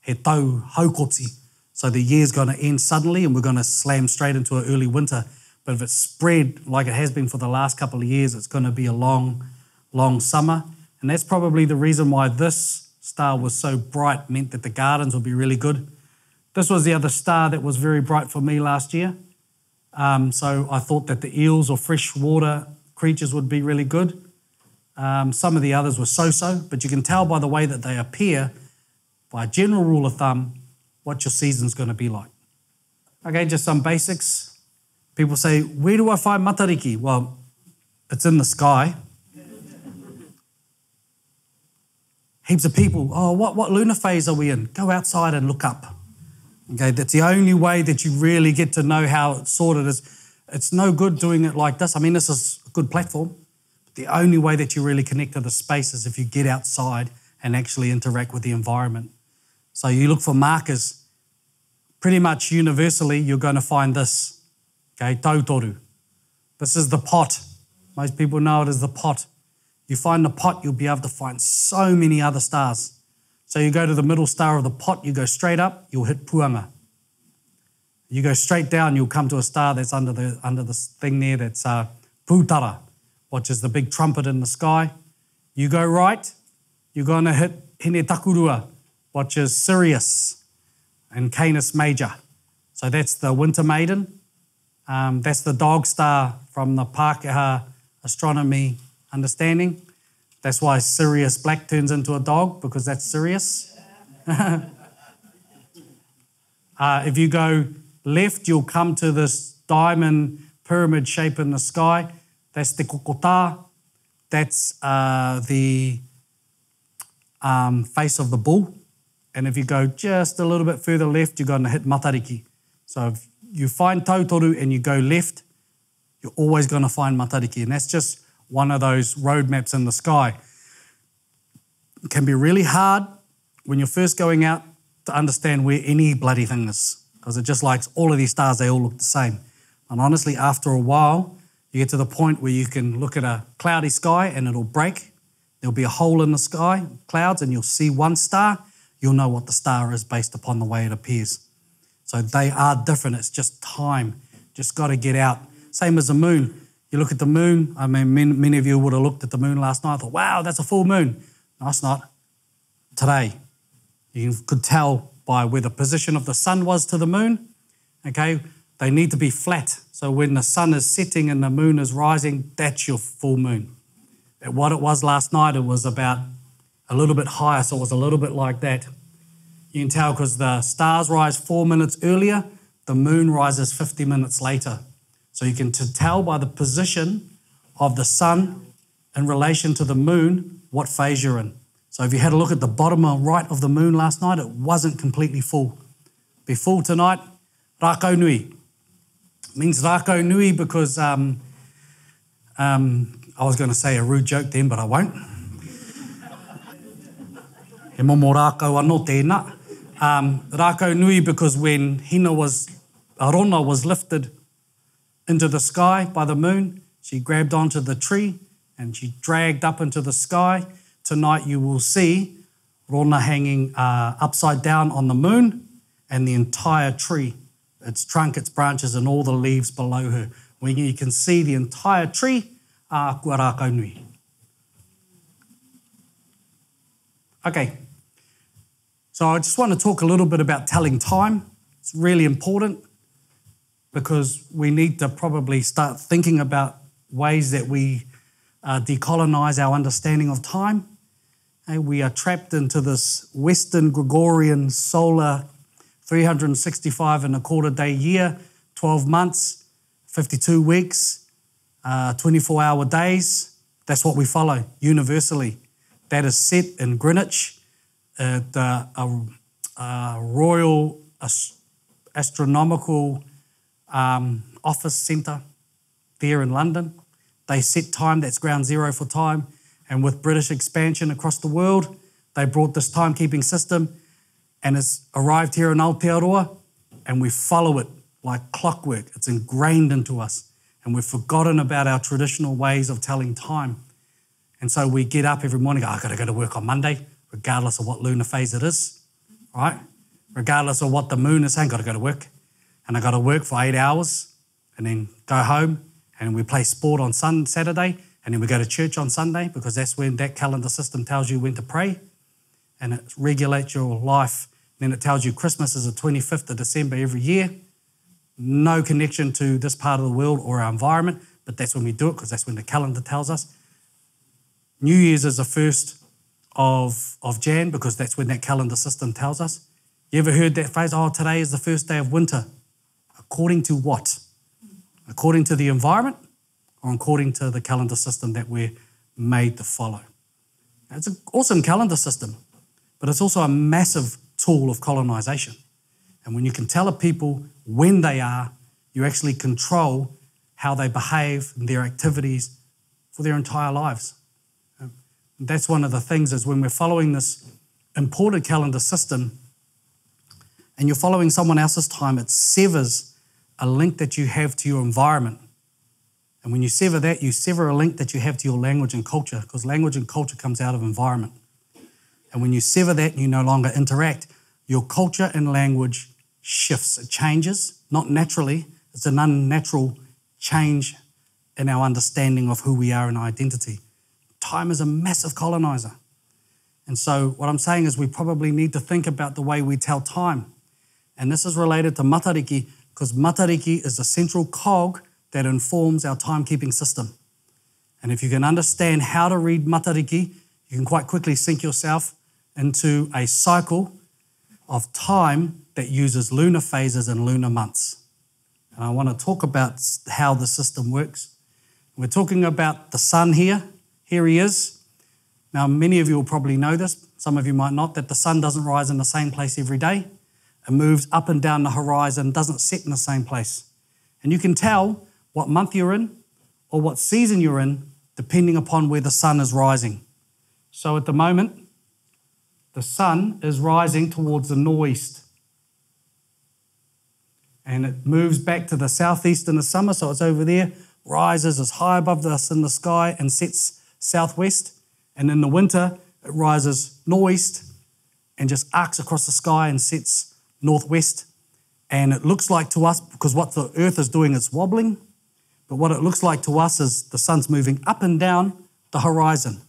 He tau haukoti. So the year's going to end suddenly and we're going to slam straight into an early winter. But if it's spread like it has been for the last couple of years, it's going to be a long, long summer. And that's probably the reason why this star was so bright, meant that the gardens would be really good. This was the other star that was very bright for me last year. So I thought that the eels or freshwater creatures would be really good. Some of the others were so-so, but you can tell by the way that they appear, by a general rule of thumb, what your season's going to be like. Okay, just some basics. People say, where do I find Matariki? Well, it's in the sky. Heaps of people, what lunar phase are we in? Go outside and look up. Okay, that's the only way that you really get to know how it's sorted. It's no good doing it like this. I mean, this is a good platform. But the only way that you really connect to the space is if you get outside and actually interact with the environment. So you look for markers. Pretty much universally, you're going to find this. Okay, tautoru. This is the pot. Most people know it as the pot. You find the pot, you'll be able to find so many other stars. So you go to the middle star of the pot, you go straight up, you'll hit Puanga. You go straight down, you'll come to a star that's under this thing there that's Pūtara, which is the big trumpet in the sky. You go right, you're going to hit Hine Takurua, which is Sirius and Canis Major. So that's the Winter Maiden. That's the dog star from the Pākehā astronomy understanding. That's why Sirius Black turns into a dog, because that's Sirius. If you go left, you'll come to this diamond pyramid shape in the sky. That's Te Kokotā. That's the face of the bull. And if you go just a little bit further left, you're going to hit Matariki. So if you find Tautoru and you go left, you're always going to find Matariki. And that's just one of those road maps in the sky. It can be really hard when you're first going out to understand where any bloody thing is, because it just likes all of these stars, they all look the same. And honestly, after a while, you get to the point where you can look at a cloudy sky and it'll break. There'll be a hole in the sky, clouds, and you'll see one star. You'll know what the star is based upon the way it appears. So they are different. It's just time. Just got to get out. Same as the moon. You look at the moon. I mean, many of you would have looked at the moon last night and thought, wow, that's a full moon. No, it's not. Today, you could tell by where the position of the sun was to the moon. Okay, they need to be flat. So when the sun is setting and the moon is rising, that's your full moon. At what it was last night, it was about a little bit higher, so it was a little bit like that. You can tell because the stars rise 4 minutes earlier, the moon rises 50 minutes later. So you can tell by the position of the sun in relation to the moon what phase you're in. So if you had a look at the bottom right of the moon last night, it wasn't completely full. Be full tonight, rākau nui. It means rākau nui because I was going to say a rude joke then, but I won't. He momo rākau anō tēnā. Rākau nui because when Rona was lifted into the sky by the moon, she grabbed onto the tree and she dragged up into the sky. Tonight you will see Rona hanging upside down on the moon and the entire tree, its trunk, its branches and all the leaves below her. When you can see the entire tree, kua rākau nui. Okay, so I just want to talk a little bit about telling time. It's really important because we need to probably start thinking about ways that we decolonize our understanding of time. We are trapped into this Western Gregorian solar 365 and a quarter day year, 12 months, 52 weeks, 24-hour days. That's what we follow universally. That is set in Greenwich at the Royal Astronomical Office Centre there in London. They set time, that's ground zero for time. And with British expansion across the world, they brought this timekeeping system and it's arrived here in Aotearoa and we follow it like clockwork. It's ingrained into us and we've forgotten about our traditional ways of telling time. And so we get up every morning, I've got to go to work on Monday, regardless of what lunar phase it is, right? Regardless of what the moon is saying, got to go to work. And I got to work for 8 hours and then go home and we play sport on Saturday and then we go to church on Sunday because that's when that calendar system tells you when to pray and it regulates your life. Then it tells you Christmas is the 25th of December every year. No connection to this part of the world or our environment, but that's when we do it because that's when the calendar tells us. New Year's is the 1st of Jan because that's when that calendar system tells us. You ever heard that phrase, oh, today is the first day of winter? According to what? According to the environment or according to the calendar system that we're made to follow? It's an awesome calendar system, but it's also a massive tool of colonization. And when you can tell a people when they are, you actually control how they behave and their activities for their entire lives. That's one of the things is when we're following this imported calendar system and you're following someone else's time, it severs a link that you have to your environment. And when you sever that, you sever a link that you have to your language and culture, because language and culture comes out of environment. And when you sever that, you no longer interact. Your culture and language shifts. It changes, not naturally. It's an unnatural change in our understanding of who we are and identity. Time is a massive colonizer. And so what I'm saying is we probably need to think about the way we tell time. And this is related to matariki, because matariki is the central cog that informs our timekeeping system. And if you can understand how to read matariki, you can quite quickly sink yourself into a cycle of time that uses lunar phases and lunar months. And I want to talk about how the system works. We're talking about the sun here. Here he is. Now, many of you will probably know this. Some of you might not, that the sun doesn't rise in the same place every day. It moves up and down the horizon, doesn't set in the same place. And you can tell what month you're in or what season you're in, depending upon where the sun is rising. So at the moment, the sun is rising towards the northeast. And it moves back to the southeast in the summer, so it's over there, rises as high above us in the sky and sets southwest. And in the winter, it rises northeast and just arcs across the sky and sets northwest. And it looks like to us, because what the earth is doing, it's wobbling, but what it looks like to us is the sun's moving up and down the horizon.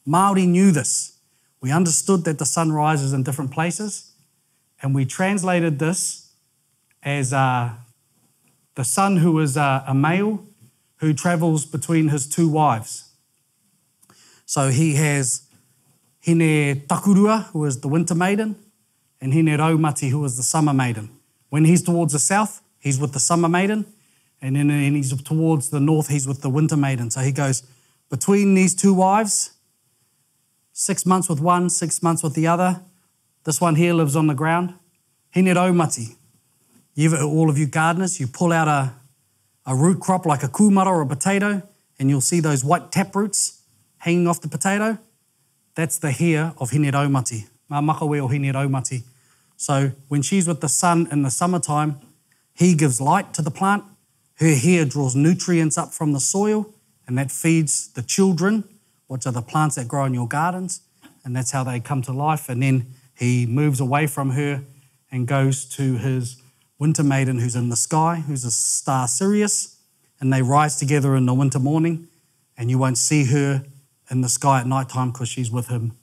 Māori knew this. We understood that the sun rises in different places, and we translated this as the sun who is a male who travels between his two wives. So he has Hine Takurua, who is the winter maiden, and Hine Raumati, who is the summer maiden. When he's towards the south, he's with the summer maiden, and then when he's towards the north, he's with the winter maiden. So he goes between these two wives, 6 months with one, 6 months with the other. This one here lives on the ground. Hine Raumati. All of you gardeners, you pull out a root crop like a kumara or a potato, and you'll see those white taproots hanging off the potato. That's the hair of Hine Raumati. Ngā makawe o Hine Raumati. So when she's with the sun in the summertime, he gives light to the plant. Her hair draws nutrients up from the soil, and that feeds the children, which are the plants that grow in your gardens, and that's how they come to life. And then he moves away from her and goes to his winter maiden who's in the sky, who's a star Sirius, and they rise together in the winter morning, and you won't see her in the sky at night time because she's with him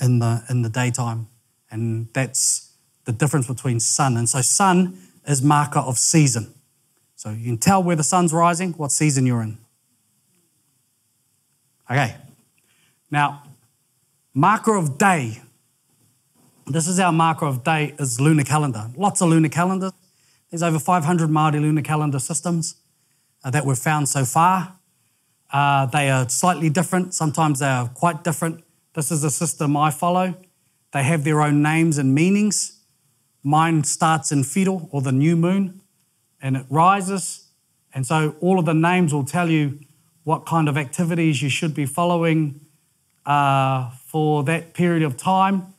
in the daytime. And that's the difference between sun. And so sun is marker of season. So you can tell where the sun's rising, what season you're in. Okay, now, marker of day. This is our marker of day is lunar calendar. Lots of lunar calendars. There's over 500 Māori lunar calendar systems that we've found so far. They are slightly different. Sometimes they are quite different. This is the system I follow. They have their own names and meanings. Mine starts in Whiro, or the new moon, and it rises. And so all of the names will tell you what kind of activities you should be following for that period of time.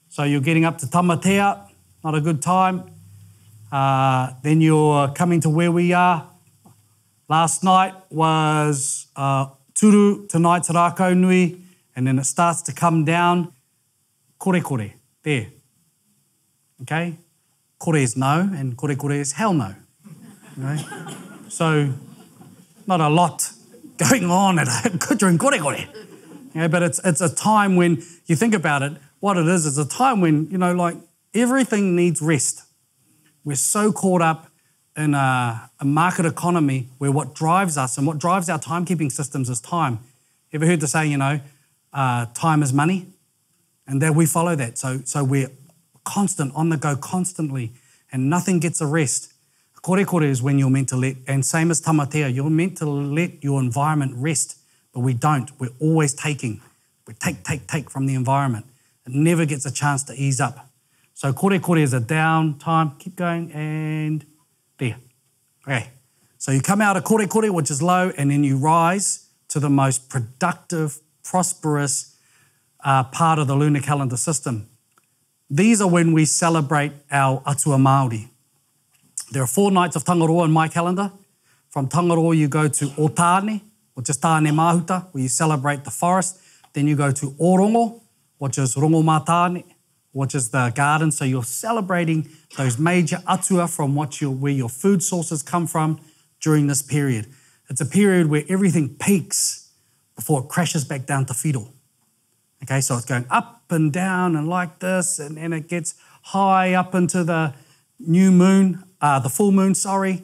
So you're getting up to Tamatea, not a good time. Then you're coming to where we are. Last night was Turu, tonight's Rākau Nui, and then it starts to come down. Kore kore, there. Okay? Kore is no, and kore kore is hell no. Okay? So not a lot going on during kore kore. Yeah, but it's a time when you think about it, what it is a time when, like everything needs rest. We're so caught up in a market economy where what drives us and what drives our timekeeping systems is time. You ever heard the saying, time is money? And that we follow that. So we're constant, on the go constantly, and nothing gets a rest. Kore kore is when you're meant to let, and same as tamatea, you're meant to let your environment rest, but we don't. We're always taking. We take from the environment. It never gets a chance to ease up. So kore kore is a down time. Keep going, and there. Okay. So you come out of kore kore, which is low, and then you rise to the most productive, prosperous part of the lunar calendar system. These are when we celebrate our atua Māori. There are 4 nights of tangaroa in my calendar. From Tangaroa, you go to Otane, which is Tāne Mahuta, where you celebrate the forest. Then you go to Orongo, which is Rongomatane, which is the garden. So you're celebrating those major atua from where your food sources come from during this period. It's a period where everything peaks before it crashes back down to whiro. Okay, so it's going up and down and like this, and then it gets high up into the new moon, the full moon, sorry.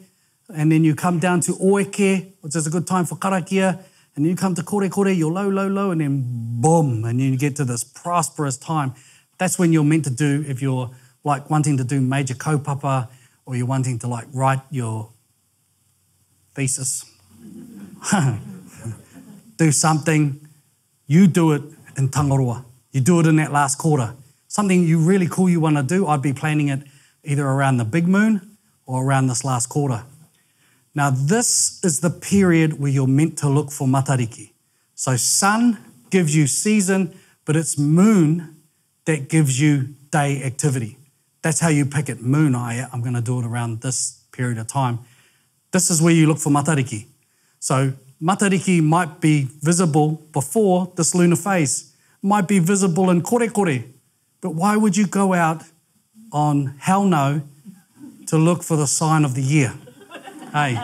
And then you come down to Oeke, which is a good time for karakia. And then you come to Kore Kore, you're low, low, low, and then boom, and you get to this prosperous time. That's when you're meant to do, if you're like wanting to do major kaupapa, or you're wanting to like write your thesis, do something, you do it in Tangaroa. You do it in that last quarter. Something you really cool you want to do, I'd be planning it either around the big moon or around this last quarter. Now, this is the period where you're meant to look for matariki. So sun gives you season, but it's moon that gives you day activity. That's how you pick it. Moon, I'm going to do it around this period of time. This is where you look for matariki. So matariki might be visible before this lunar phase, might be visible in Kore Kore, but why would you go out on hell no to look for the sign of the year? Hey,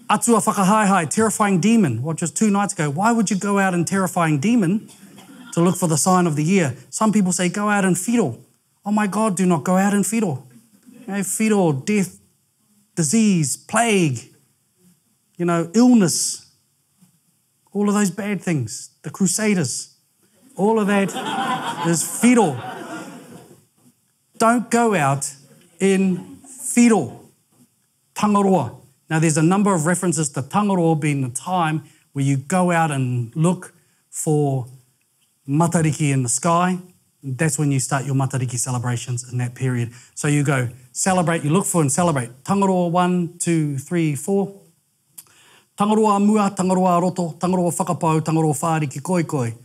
Atua Whakahaihai, terrifying demon, what just 2 nights ago. Why would you go out in terrifying demon to look for the sign of the year? Some people say go out in whiro. Oh my God, do not go out in whiro. Whiro, death, disease, plague, illness, all of those bad things, the Crusaders, all of that is whiro. Don't go out in whiro. Tangaroa. Now, there's a number of references to Tangaroa being the time where you go out and look for matariki in the sky. That's when you start your matariki celebrations in that period. So you go celebrate, you look for and celebrate. Tangaroa 1, 2, 3, 4. Tangaroa mua, Tangaroa roto, Tangaroa whakapau, Tangaroa whāriki koikoi.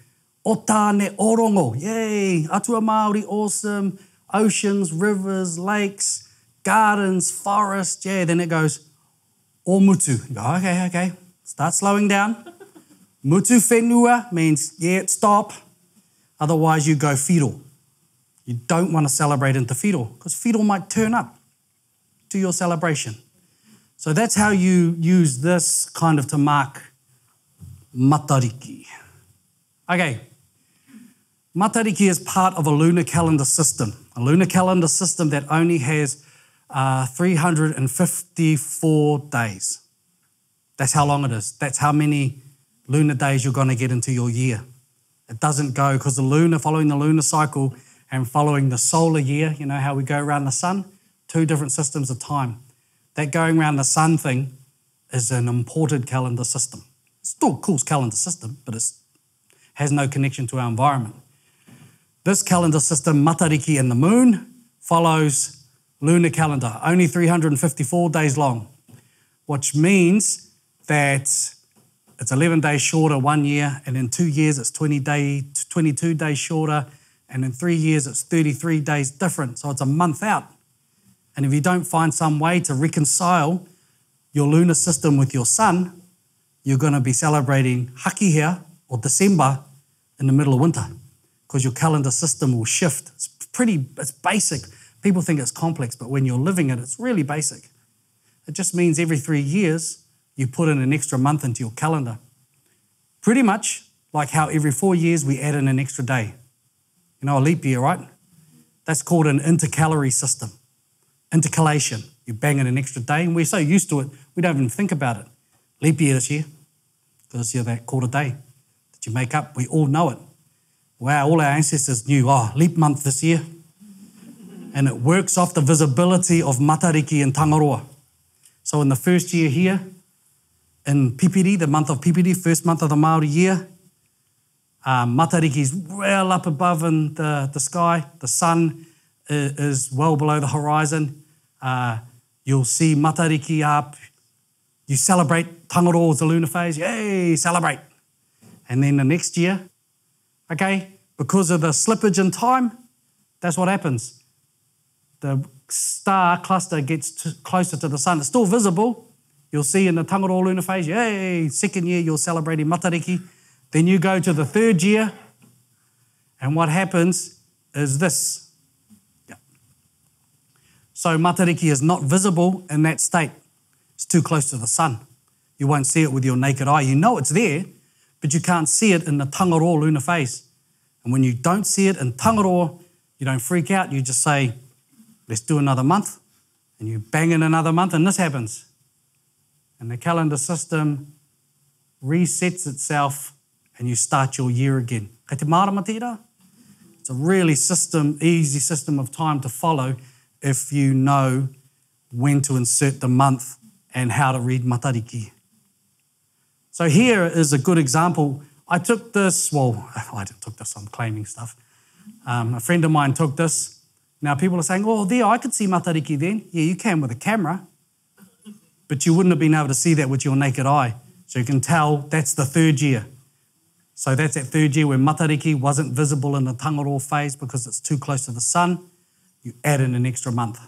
Otane orongo, yay! Atua Māori, awesome. Oceans, rivers, lakes, gardens, forest, yeah, then it goes, o mutu. You go, okay, start slowing down. Mutu whenua means, yeah, stop. Otherwise, you go whiro. You don't want to celebrate into whiro, because whiro might turn up to your celebration. So that's how you use this kind of to mark matariki. Okay, matariki is part of a lunar calendar system that only has 354 days. That's how long it is. That's how many lunar days you're going to get into your year. It doesn't go, because following the lunar cycle and following the solar year, you know how we go around the sun, 2 different systems of time. That going around the sun thing is an imported calendar system. It's still a cool calendar system, but it has no connection to our environment. This calendar system, matariki and the moon, follows lunar calendar, only 354 days long, which means that it's 11 days shorter 1 year, and in 2 years it's 22 days shorter, and in 3 years it's 33 days different, so it's a month out. And if you don't find some way to reconcile your lunar system with your sun, you're going to be celebrating Hakihea or December in the middle of winter, because your calendar system will shift. It's basic. People think it's complex, but when you're living it, it's really basic. It just means every 3 years, you put in an extra month into your calendar. Pretty much like how every 4 years we add in an extra day. A leap year, right? That's called an intercalary system. Intercalation. You bang in an extra day, and we're so used to it, we don't even think about it. Leap year this year, because you're that quarter day that you make up. We all know it. Wow, all our ancestors knew, leap month this year. And it works off the visibility of matariki and Tangaroa. So in the first year here, in Pipiri, the month of Pipiri, first month of the Māori year, matariki is well up above in the sky. The sun is well below the horizon. You'll see matariki up. You celebrate Tangaroa, the lunar phase. Yay, celebrate. And then the next year, okay, because of the slippage in time, that's what happens. The star cluster gets closer to the sun. It's still visible. you'll see in the Tangaroa lunar phase, yay, second year you're celebrating Matariki. Then you go to the third year, and what happens is this. Yeah. So Matariki is not visible in that state. It's too close to the sun. You won't see it with your naked eye. You know it's there, but you can't see it in the Tangaroa lunar phase. And when you don't see it in Tangaroa, you don't freak out. You just say, let's do another month. And you bang in another month, and this happens. And the calendar system resets itself, and you start your year again. Kei te marama tira? It's a really easy system of time to follow if you know when to insert the month and how to read Matariki. So here is a good example. I took this, well, I didn't took this, I'm claiming stuff. A friend of mine took this. Now people are saying, oh, there, I could see Matariki then. Yeah, you can with a camera, but you wouldn't have been able to see that with your naked eye. So you can tell that's the third year. So that's that third year where Matariki wasn't visible in the Tangaroa phase because it's too close to the sun. You add in an extra month.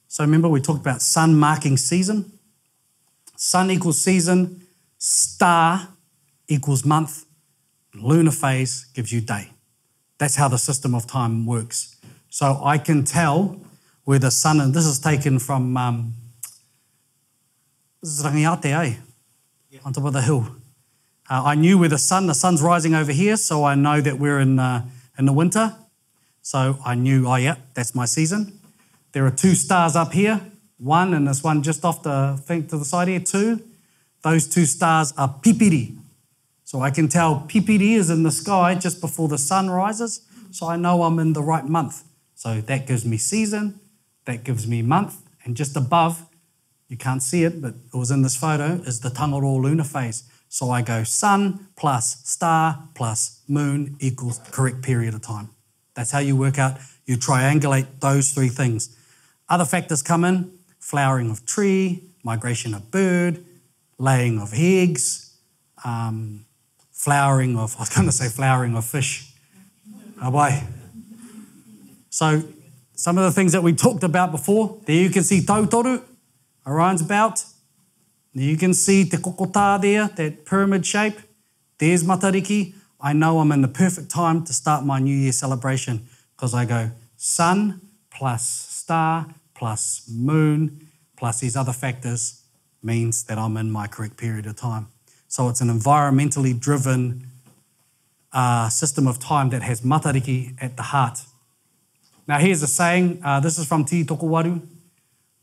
So remember we talked about sun marking season. Sun equals season, star equals month, lunar phase gives you day. That's how the system of time works. So I can tell where the sun, and this is taken from, this is Rangiate, on top of the hill. I knew where the sun's rising over here, so I know that we're in the winter. So I knew, oh yeah, that's my season. There are two stars up here, one and this one just off the thing to the side here, two. Those two stars are Pipiri. So I can tell Pipiri is in the sky just before the sun rises, so I know I'm in the right month. So that gives me season, that gives me month, and just above, you can't see it, but it was in this photo, is the Tangaroa lunar phase. So I go sun plus star plus moon equals correct period of time. That's how you work out, you triangulate those three things. Other factors come in, flowering of tree, migration of bird, laying of eggs, flowering of fish. Oh boy. So some of the things that we talked about before, there you can see Tautoru, Orion's belt. You can see Te Kokota there, that pyramid shape. There's Matariki. I know I'm in the perfect time to start my New Year celebration because I go sun plus star plus moon plus these other factors means that I'm in my correct period of time. So it's an environmentally driven system of time that has Matariki at the heart. Now here's a saying, this is from Ti Tokowaru.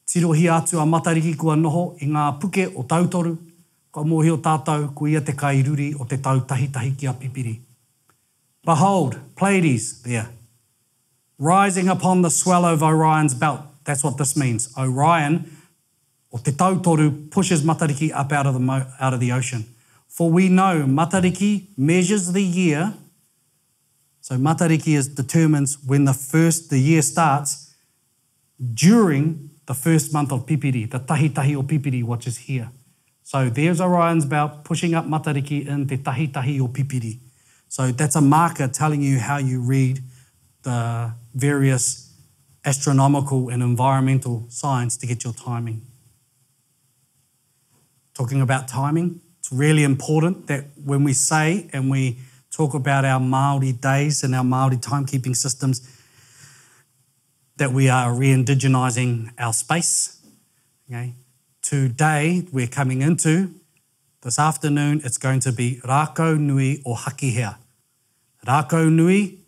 Tirohi atu a Matariki kua noho i ngā puke o tautoru, ka mohi o tātou ko ia te kairuri o te tau tahitahi ki a pipiri. Behold, Pleiades there, rising upon the swell of Orion's belt. That's what this means. Orion, o te tautoru, pushes Matariki up out of the ocean. For we know Matariki measures the year. So Matariki determines when the year starts during the first month of Pipiri, the tahitahi o Pipiri, which is here. So there's Orion's belt pushing up Matariki in te tahitahi o Pipiri. So that's a marker telling you how you read the various astronomical and environmental signs to get your timing. Talking about timing, it's really important that when we say and we talk about our Māori days and our Māori timekeeping systems, that we are re-indigenising our space. Okay? Today, we're coming into, this afternoon, it's going to be Rākau Nui o Hakihea. Rākau Nui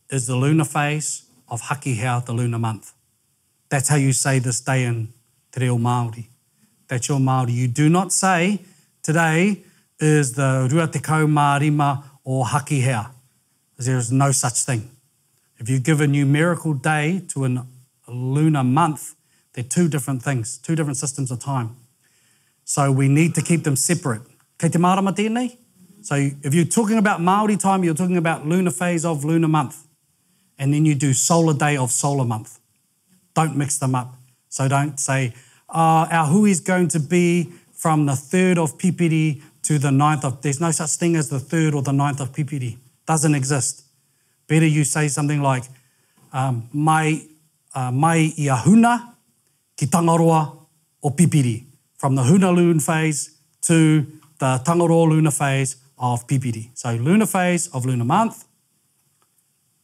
is the lunar phase of Hakihea, the lunar month. That's how you say this day in Te Reo Māori. That's your Māori. You do not say, today is the Rua Tekau Mārima o Hakihea. There is no such thing. If you give a numerical day to a lunar month, they're two different things, two different systems of time. So we need to keep them separate. Kei te marama tēnei? So if you're talking about Māori time, you're talking about lunar phase of lunar month. And then you do solar day of solar month. Don't mix them up. So don't say, our hui is going to be from the 3rd of Pipiri to the 9th of... There's no such thing as the 3rd or the 9th of Pipiri. Doesn't exist. Better you say something like, mai mai i a huna ki tangaroa o pipiri, from the huna lunar phase to the tangaroa lunar phase of pipiri. So lunar phase of lunar month,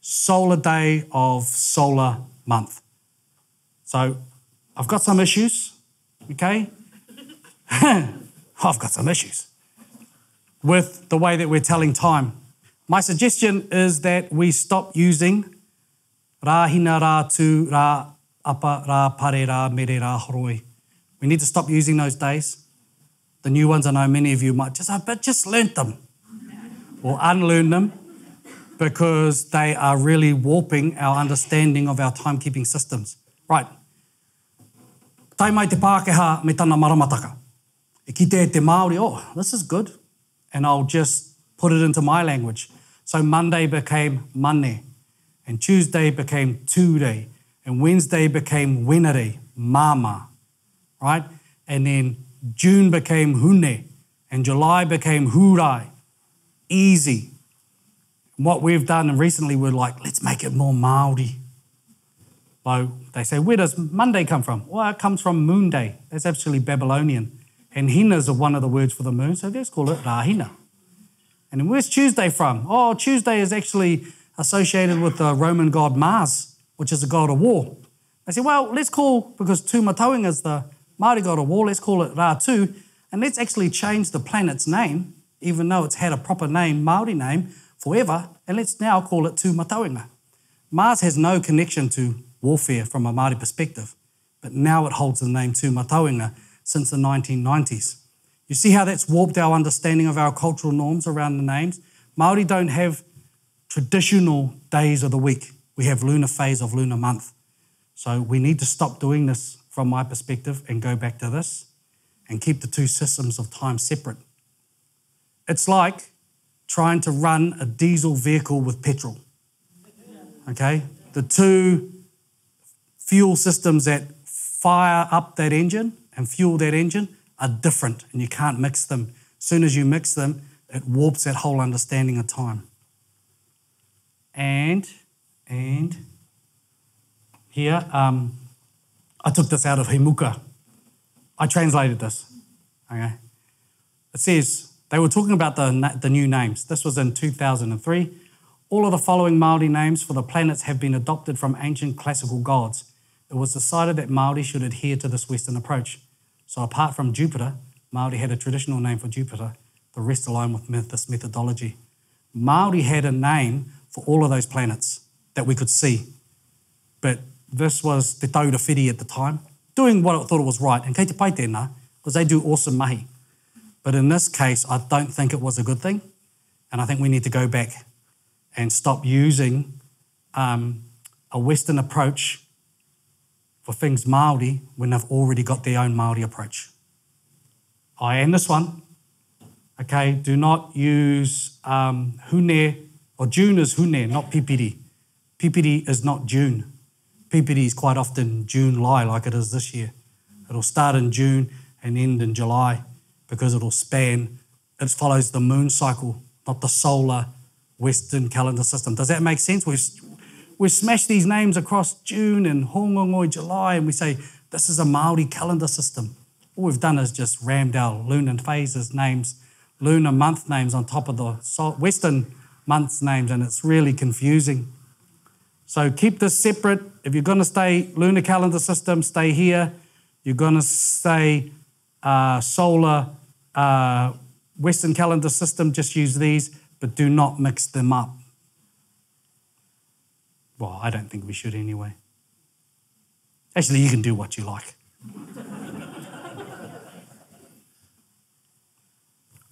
solar day of solar month. So I've got some issues, okay? I've got some issues with the way that we're telling time. My suggestion is that we stop using rā hina, rā tū, rā apa, rā pare, rā mere, rā horoi. We need to stop using those days. The new ones, I know many of you might just learn them or unlearn them, because they are really warping our understanding of our timekeeping systems. Right. Tai mai te Pākehā me tana maramataka. E kite te Māori, oh, this is good. And I'll just put it into my language. So Monday became mane, and Tuesday became tūrei, and Wednesday became wenere, mama, right? And then June became hune, and July became hurai, easy. And what we've done, and recently we're like, let's make it more Māori. So they say, where does Monday come from? Well, it comes from Moon Day. That's actually Babylonian. And hinas are one of the words for the moon, so let's call it Rahina. And then where's Tuesday from? Oh, Tuesday is actually associated with the Roman god Mars, which is the god of war. They say, well, let's call, because Tūmatauenga is the Māori god of war, let's call it Rātū, and let's actually change the planet's name, even though it's had a proper name, Māori name, forever, and let's now call it Tūmatauenga. Mars has no connection to warfare from a Māori perspective, but now it holds the name Tūmatauenga since the 1990s. You see how that's warped our understanding of our cultural norms around the names? Māori don't have traditional days of the week. We have lunar phase of lunar month. So we need to stop doing this from my perspective and go back to this and keep the two systems of time separate. It's like trying to run a diesel vehicle with petrol. Okay? The two fuel systems that fire up that engine and fuel that engine are different, and you can't mix them. As soon as you mix them, it warps that whole understanding of time. And here, I took this out of He Muka. I translated this. Okay, it says, they were talking about the new names. This was in 2003. All of the following Māori names for the planets have been adopted from ancient classical gods. It was decided that Māori should adhere to this Western approach. So apart from Jupiter, Māori had a traditional name for Jupiter. The rest align with this methodology. Māori had a name for all of those planets that we could see. But this was Te Taura Whiri at the time, doing what it thought it was right. And kei te pai tēnā, because they do awesome mahi. But in this case, I don't think it was a good thing. And I think we need to go back and stop using a Western approach for things Māori when they've already got their own Māori approach. And this one, okay, do not use hune, or June is hune, not pipiri. Pipiri is not June. Pipiri is quite often July, like it is this year. It'll start in June and end in July because it'll span, it follows the moon cycle, not the solar Western calendar system. Does that make sense? We've smashed these names across June and Hongongoi July, and we say, this is a Māori calendar system. All we've done is just rammed our lunar phases names, lunar month names on top of the Western months names, and it's really confusing. So keep this separate. If you're going to stay lunar calendar system, stay here. You're going to stay solar Western calendar system, just use these, but do not mix them up. Well, I don't think we should anyway. Actually, you can do what you like.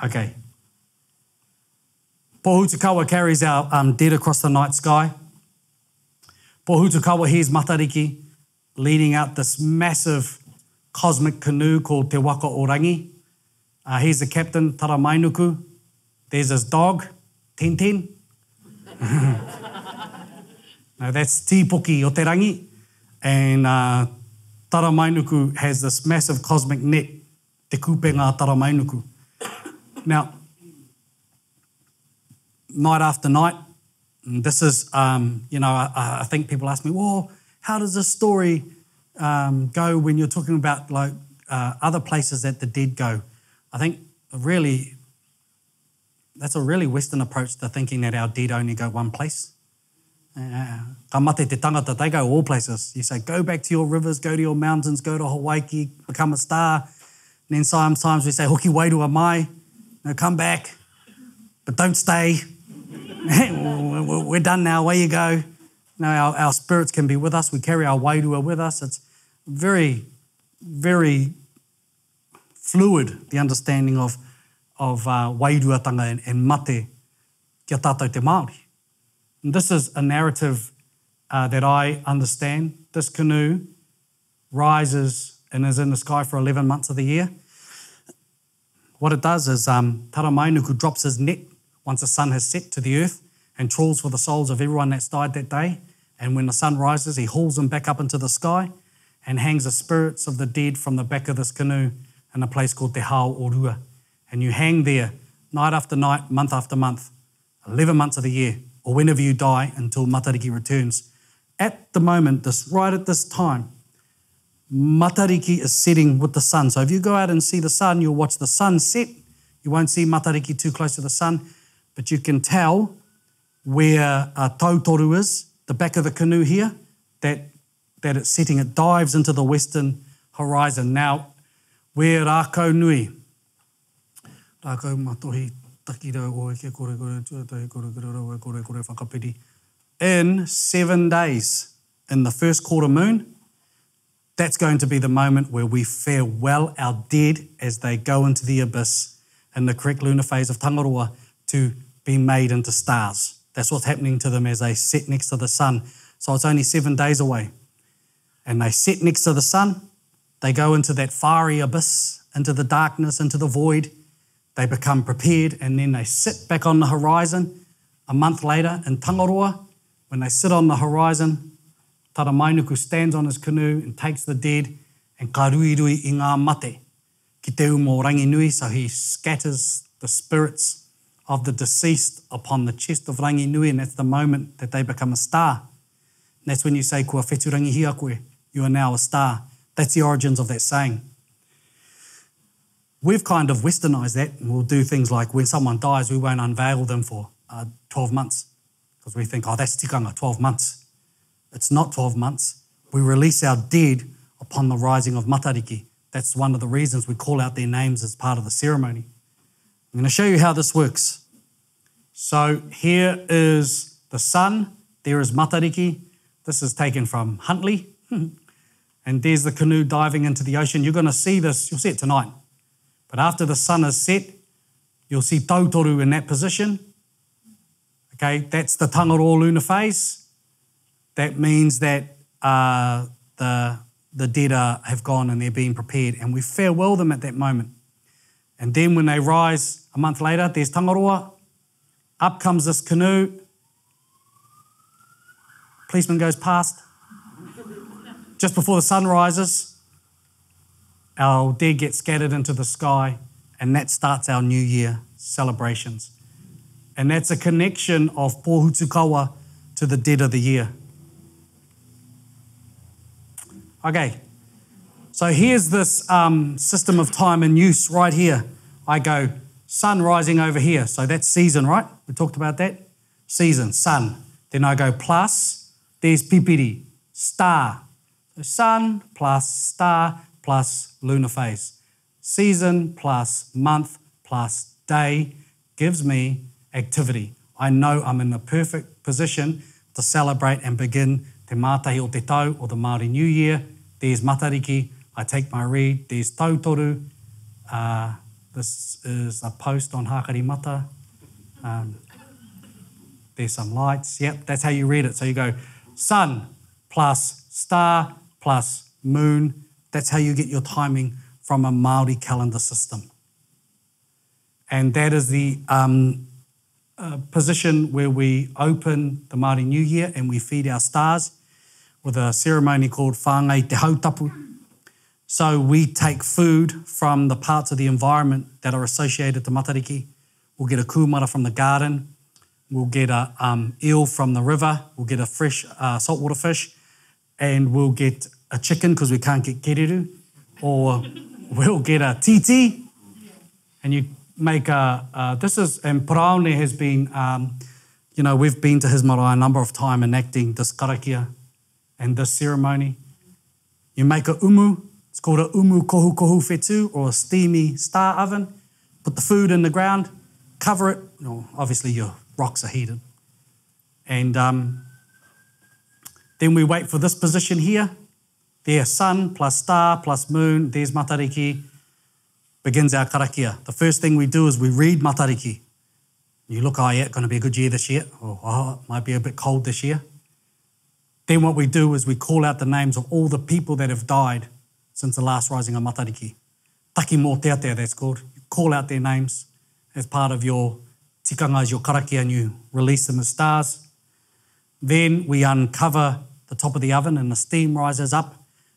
Okay. Pohutukawa carries our dead across the night sky. Pohutukawa, here's Matariki, leading out this massive cosmic canoe called Te Waka Orangi. Here's the captain, Taramainuku. There's his dog, Ten. Now that's Tīpoki o te rangi. And Taramainuku has this massive cosmic net, Te Kupenga Taramainuku. Now, night after night, this is, I think people ask me, well, how does this story go when you're talking about like other places that the dead go? I think really that's a really Western approach to thinking that our dead only go one place. Ka mate te tangata, they go all places. You say, go back to your rivers, go to your mountains, go to Hawaii, become a star. And then sometimes we say, hoki wairua mai, no, come back, but don't stay. We're done now, away you go. No, our spirits can be with us. We carry our wairua with us. It's very, very fluid, the understanding of wairuatanga and mate kia tātou te Māori. And this is a narrative that I understand. This canoe rises and is in the sky for 11 months of the year. What it does is Taramainuku drops his net once the sun has set to the earth and trawls for the souls of everyone that's died that day. And when the sun rises, he hauls them back up into the sky and hangs the spirits of the dead from the back of this canoe in a place called Te Hao Orua. And you hang there night after night, month after month, 11 months of the year, or whenever you die until Matariki returns. At the moment, right at this time, Matariki is setting with the sun. So if you go out and see the sun, you'll watch the sun set. You won't see Matariki too close to the sun, but you can tell where Tautoru is, the back of the canoe here, that it's setting. It dives into the western horizon. Now, where Rākau Nui, Rākau matohi, in 7 days, in the first quarter moon, that's going to be the moment where we farewell our dead as they go into the abyss in the correct lunar phase of Tangaroa to be made into stars. That's what's happening to them as they sit next to the sun. So it's only 7 days away. And they sit next to the sun, they go into that fiery abyss, into the darkness, into the void. They become prepared and then they sit back on the horizon a month later in Tangaroa. When they sit on the horizon, Taramainuku stands on his canoe and takes the dead and karuirui i ngā mate ki te umo Ranginui. So he scatters the spirits of the deceased upon the chest of Ranginui, and that's the moment that they become a star. And that's when you say, kua wheturangi hia koe, you are now a star. That's the origins of that saying. We've kind of westernised that, and we'll do things like when someone dies, we won't unveil them for 12 months because we think, oh, that's tikanga, 12 months. It's not 12 months. We release our dead upon the rising of Matariki. That's one of the reasons we call out their names as part of the ceremony. I'm going to show you how this works. So here is the sun. There is Matariki. This is taken from Huntley. And there's the canoe diving into the ocean. You're going to see this. You'll see it tonight. But after the sun is set, you'll see Tautoru in that position. Okay, that's the Tangaroa lunar phase. That means that the dead have gone and they're being prepared, and we farewell them at that moment. And then when they rise a month later, there's Tangaroa. Up comes this canoe. Policeman goes past. Just before the sun rises, our dead get scattered into the sky, and that starts our New Year celebrations. And that's a connection of Pōhutukawa to the dead of the year. Okay, so here's this system of time in use right here. I go sun rising over here, so that's season, right? We talked about that. Season, sun. Then I go plus, there's pipiri, star. So sun plus star plus lunar phase. Season plus month plus day gives me activity. I know I'm in the perfect position to celebrate and begin Te Mātahi o Te Tau, or the Māori New Year. There's Matariki. I take my read. There's Tautoru. This is a post on Hakari Mata. There's some lights. Yep, that's how you read it. So you go sun plus star plus moon. That's how you get your timing from a Māori calendar system. And that is the position where we open the Māori New Year and we feed our stars with a ceremony called Whāngai Te Hautapu. So we take food from the parts of the environment that are associated to Matariki. We'll get a kumara from the garden. We'll get a eel from the river. We'll get a fresh saltwater fish. and we'll get a chicken because we can't get kereru, or we'll get a titi, and you make and Paraone has been, we've been to his marae a number of times enacting this karakia and this ceremony. You make a umu, it's called a umu kohu kohu whetu, or a steamy star oven. Put the food in the ground, cover it. Obviously your rocks are heated. And then we wait for this position here. There's sun plus star plus moon, there's matariki, begins our karakia. The first thing we do is we read matariki. You look, it's going to be a good year this year, or it might be a bit cold this year. Then what we do is we call out the names of all the people that have died since the last rising of matariki. Taki mō te atea, that's called. You call out their names as part of your tikanga, as your karakia, and you release them as stars. Then we uncover the top of the oven and the steam rises up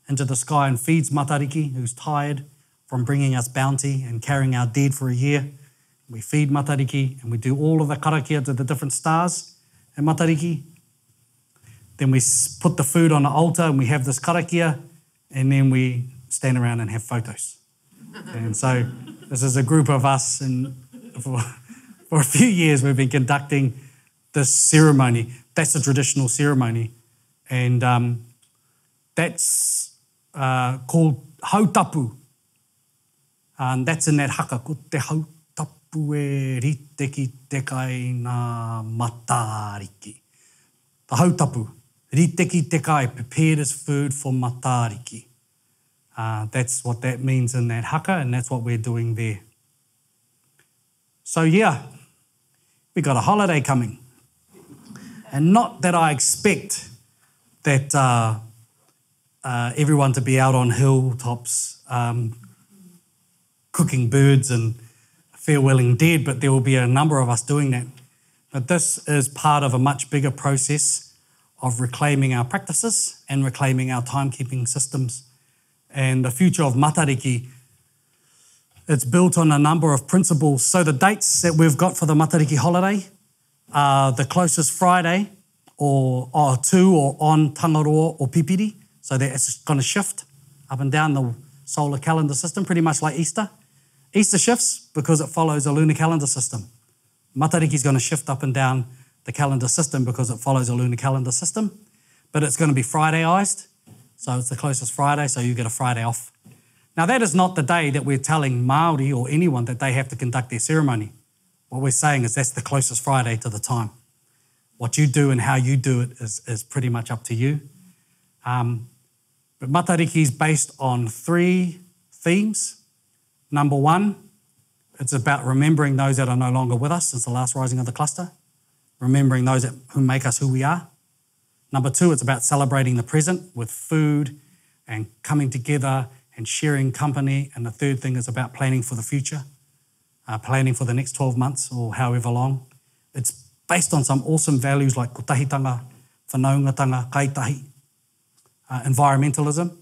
into the sky and feeds matariki, who's tired from bringing us bounty and carrying our dead for a year. We feed matariki and we do all of the karakia to the different stars and matariki. Then we put the food on the altar and we have this karakia, and then we stand around and have photos. And so this is a group of us, and for a few years we've been conducting this ceremony. That's a traditional ceremony. And that's called hautapu. And that's in that haka, ko te hautapu e rite ki te kai nā matariki. The hautapu, rite ki te kai, prepared as food for matariki. That's what that means in that haka, and that's what we're doing there. So yeah, we got a holiday coming. And not that I expect that everyone to be out on hilltops cooking birds and farewelling dead, but there will be a number of us doing that. But this is part of a much bigger process of reclaiming our practices and reclaiming our timekeeping systems. And the future of matariki, it's built on a number of principles. So the dates that we've got for the matariki holiday are the closest Friday or to or on Tangaroa or Pipiri. So it's going to shift up and down the solar calendar system, pretty much like Easter. Easter shifts because it follows a lunar calendar system. Matariki is going to shift up and down the calendar system because it follows a lunar calendar system. But it's going to be Friday-ized. So it's the closest Friday, so you get a Friday off. Now that is not the day that we're telling Māori or anyone that they have to conduct their ceremony. What we're saying is that's the closest Friday to the time. What you do and how you do it is pretty much up to you. But matariki is based on 3 themes. Number 1, it's about remembering those that are no longer with us since the last rising of the cluster, remembering those who make us who we are. Number 2, it's about celebrating the present with food and coming together and sharing company. And the third thing is about planning for the future, planning for the next 12 months or however long. It's based on some awesome values like kotahitanga, whanaungatanga, kaitahi, environmentalism.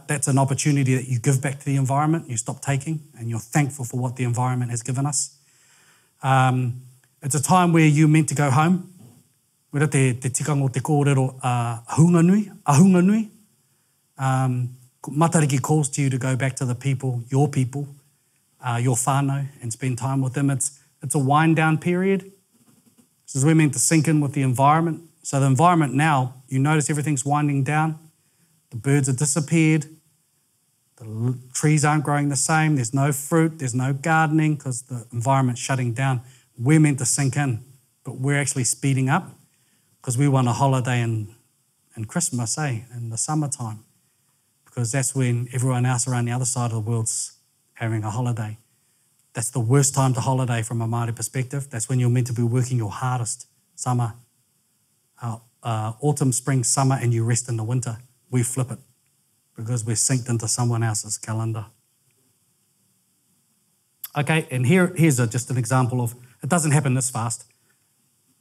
That's an opportunity that you give back to the environment, you stop taking, and you're thankful for what the environment has given us. It's a time where you're meant to go home. Wera te tikanga o te kōrero ahunga nui. Matariki calls to you to go back to the people, your whānau, and spend time with them. It's a wind down period. So we're meant to sink in with the environment. So the environment now, you notice everything's winding down. The birds have disappeared. The trees aren't growing the same. There's no fruit. There's no gardening because the environment's shutting down. We're meant to sink in, but we're actually speeding up because we want a holiday in Christmas, in the summertime, because that's when everyone else around the other side of the world's having a holiday. That's the worst time to holiday from a Māori perspective. That's when you're meant to be working your hardest. Summer, autumn, spring, summer, and you rest in the winter. We flip it because we're synced into someone else's calendar. Okay, and here's just an example of, it doesn't happen this fast,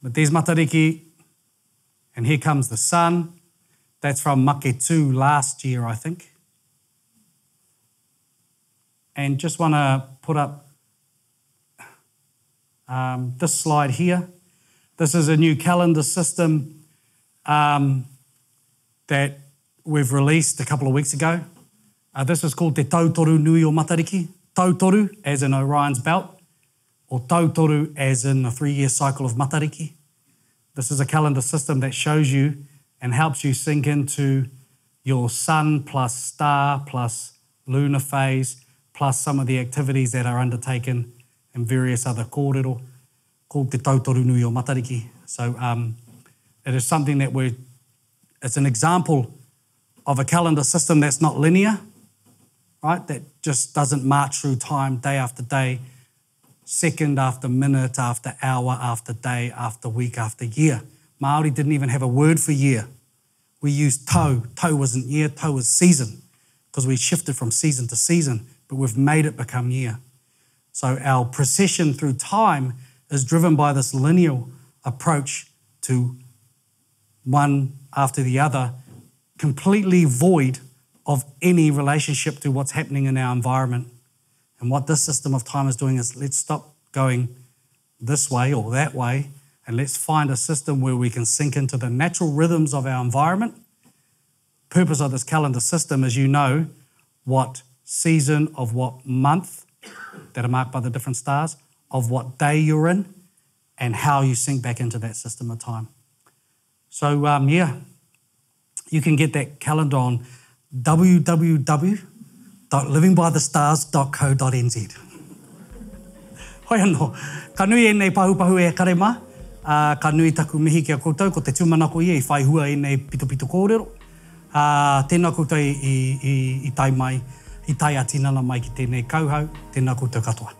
but there's matariki, and here comes the sun. That's from Maketu last year, I think. And just want to put up this slide here. This is a new calendar system that we've released a couple of weeks ago. This is called Te Tautoru Nui o Matariki. Tautoru as in Orion's belt, or Tautoru as in a 3-year cycle of Matariki. This is a calendar system that shows you and helps you sink into your sun plus star plus lunar phase plus some of the activities that are undertaken in various other kōrero called Te Tautoru Nui o Matariki. So it is something that it's an example of a calendar system that's not linear, right? That just doesn't march through time day after day, second after minute after hour after day after week after year. Māori didn't even have a word for year. We used tau. Tau wasn't year, tau was season, because we shifted from season to season, but we've made it become year. So our procession through time is driven by this linear approach to one after the other, completely void of any relationship to what's happening in our environment. And what this system of time is doing is let's stop going this way or that way, and let's find a system where we can sink into the natural rhythms of our environment. Purpose of this calendar system is you know what season of what month that are marked by the different stars, of what day you're in, and how you sink back into that system of time. So you can get that calendar on www.livingbythestars.co.nz. Hoi anō, ka nui e nei pahupahu e karema, ka nui taku mihi kia koutou, ko te tūmanako ia I whai hua e nei pitopito kōrero. Tēnā koutou I tai mai, I tai a tinana mai ki tēnei kauhau, tēnā koutou katoa.